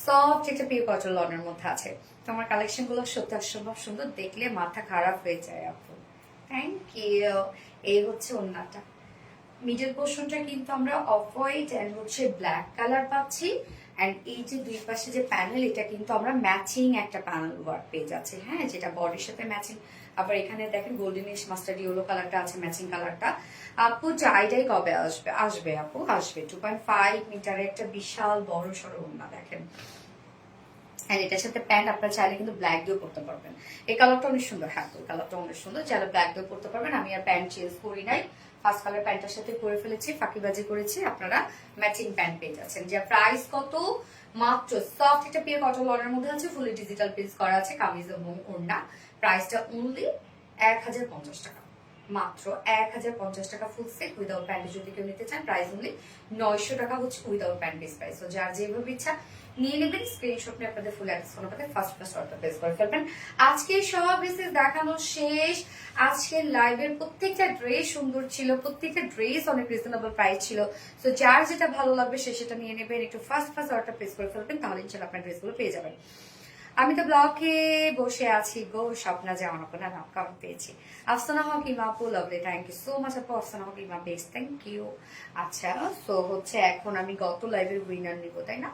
সফট একটা পিওর কটন লনের মধ্যে আছে। তোমার কালেকশন গুলো সত্যি অসম্ভব সুন্দর, দেখলে মাথা খারাপ হয়ে যায় আপু, থ্যাংক ইউ। এই হচ্ছে ওড়নাটা, মিডল পোর্শনটা কিন্তু আমরা অফ হোয়াইট এন্ড হচ্ছে ব্ল্যাক কালার পাচ্ছি। এন্ড এই যে দুই পাশে যে প্যানেল, এটা কিন্তু আমরা ম্যাচিং একটা প্যানেল ওয়ার্ক পেয়ে যাচ্ছি, হ্যাঁ, যেটা বডির সাথে ম্যাচিং। আবার এখানে দেখেন গোল্ডেনিশ মাস্টার্ড ইয়েলো কালারটা আছে, ম্যাচিং কালারটা। আপু টাইডাই কবে আসবে? আসবে আপু, আসবে। 2.5 মিটারের একটা বিশাল বড় সড়ো ওড়না দেখেন। আর এটার সাথে প্যান্ট আপনারা চাইলে কিন্তু ব্ল্যাক দিয়েও পরতে পারবেন। এই কালারটা অনেক সুন্দর, হ্যাঁ এই কালারটা অনেক সুন্দর, চাইলে ব্ল্যাক দিয়েও পরতে পারবেন। আমি আর প্যান্ট চেঞ্জ করি নাই, ফার্স্ট কালার প্যান্টের সাথে করে ফেলেছি, ফাঁকিবাজি করেছি। আপনারা ম্যাচিং প্যান্ট পেয়ে যাচ্ছেন। যে প্রাইস কত? মাত্র সফট একটা পিওর কটন লনের মধ্যে আছে, ফুলি ডিজিটাল প্রিন্ট করা আছে কামিজ এবং ওড়না। প্রাইসটা অনলি 1050 টাকা, মাত্র 1050 টাকা ফুল সেট উইদাউট প্যান্টে। যদি কেউ নিতে চান প্রাইস অনলি 900 টাকা হচ্ছে উইদাউট প্যান্ট বেস প্রাইস। তো যার যেভাবে ইচ্ছা নিয়ে নেবেন, স্ক্রিনশট নিয়ে আপনাদের ফুল অ্যাড্রেস ফোন আপনাদের ফার্স্ট অর্ডার প্লেস করে ফেলবেন। আজকে সব ড্রেসেস দেখানো শেষ। আজকের লাইভের প্রত্যেকটা ড্রেস সুন্দর ছিল, প্রত্যেকটা ড্রেস অনেক রিজনেবল প্রাইস ছিল। তো যার যেটা ভালো লাগবে সে সেটা নিয়ে নেবেন, একটু ফার্স্ট অর্ডার প্লেস করে ফেলবেন, তাহলে ইনশাআল্লাহ আপনার ড্রেসগুলো পেয়ে যাবেন। আমি তো ব্লকে বসে আছি গো, স্বপ্না যেমন আপনার নাম কারণ পেয়েছি। আফসানা হক ইমা আপু, lovely, thank you so much আপু। Afsana Haque Ima best, thank you. আচ্ছা, সো হচ্ছে এখন আমি গত লাইভের উইনার নিব, তাই না?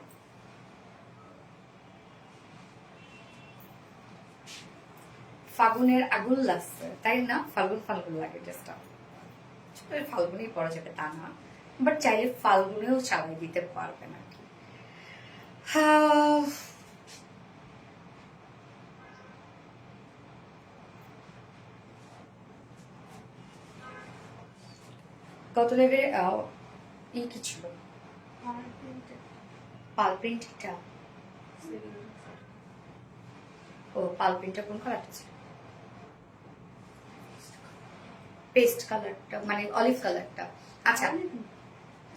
ফাগুনের আগুন লাগছে, তাই না? ফাল্গুন ফাল্গুন লাগে ড্রেসটা, ফাল্গুনেই পরা যাবে তা না, বাট চাইলে ফাল্গুনেও চালাই দিতে পারবেন আর কি। গত লাইভের কি ছিল? পাল প্রিন্টটা। ও পাল প্রিন্টটা কোন কালারটা ছিল? পেস্ট কালারটা, মানে অলিভ কালারটা। আচ্ছা,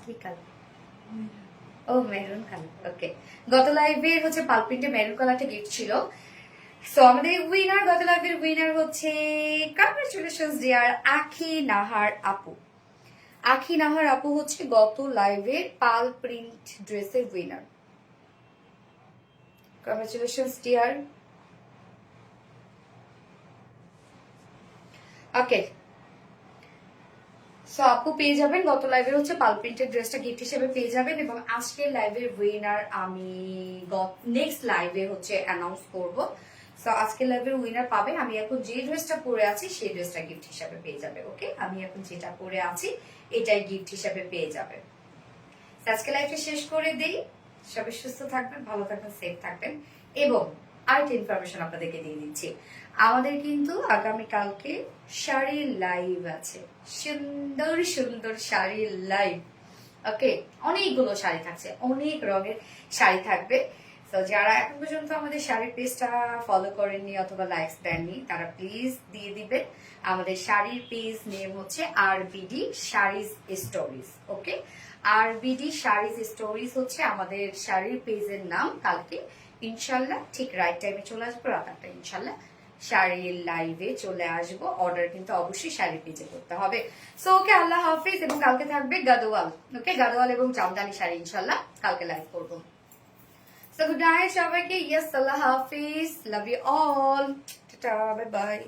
কি কালার? ও মেরুন কালার, ওকে। গত লাইভের হচ্ছে পাল প্রিন্টে মেরুন কালারটা গিফট ছিল। সো আমাদের উইনার, গত লাইভের উইনার হচ্ছে, কংগ্রেচুলেশনস ডিয়ার আখি নাহার আপু। আখি নাহার আপু হচ্ছে গত লাইভের পাল প্রিন্ট ড্রেসের winner. Congratulations dear. Okay, so আপু পেয়ে যাবেন, গত লাইভের হচ্ছে পাল প্রিন্টের ড্রেসটা গিফট হিসেবে পেয়ে যাবেন। এবং আজকের লাইভের উইনার আমি নেক্সট লাইভে হচ্ছে অ্যানাউন্স করব। সো আজকের লাইভের উইনার পাবে, আমি এখন যে ড্রেসটা পরে আছি সেই ড্রেসটা গিফট হিসেবে পেয়ে যাবে। ওকে, আমি এখন যেটা পরে আছি এটাই গিফট হিসেবে পেয়ে যাবে। আজকে লাইভটা শেষ করে দেই। সবাই সুস্থ থাকবেন, ভালো থাকবেন, সেফ থাকবেন। এবং আরেকটা ইনফরমেশন আপনাদেরকে দিয়ে দিচ্ছি, আমাদের কিন্তু আগামীকালকে শাড়ির লাইভ আছে, সুন্দর সুন্দর শাড়ির লাইভ। ওকে, অনেকগুলো শাড়ি থাকছে, অনেক রঙের শাড়ি থাকবে। তো যারা এখন পর্যন্ত আমাদের শাড়ির পেজটা ফলো করেননি অথবা লাইকস দেননি, তারা প্লিজ দিয়ে দিবেন। আমাদের শাড়ির পেজ নেম হচ্ছে আরবিডি শাড়িজ স্টোরিজ। ওকে, আরবিডি শাড়িজ স্টোরিজ হচ্ছে আমাদের শাড়ির পেজের নাম। কালকে ইনশাল্লাহ ঠিক রাইট টাইমে চলে আসবো, রাত 8টায় ইনশাল্লাহ শাড়ির লাইভে চলে আসবো। অর্ডার কিন্তু অবশ্যই শাড়ির পেজে করতে হবে। সো ওকে, আল্লাহ হাফিজ। এবং কালকে থাকবে গাদোয়াল, ওকে, গাদোয়াল এবং জামদানি শাড়ি ইনশাল্লাহ কালকে লাইভ করবো। So good night সবাইকে, yes, আল্লাহ হাফিজ, লাভ ইউ অল, টাটা, বাই বাই।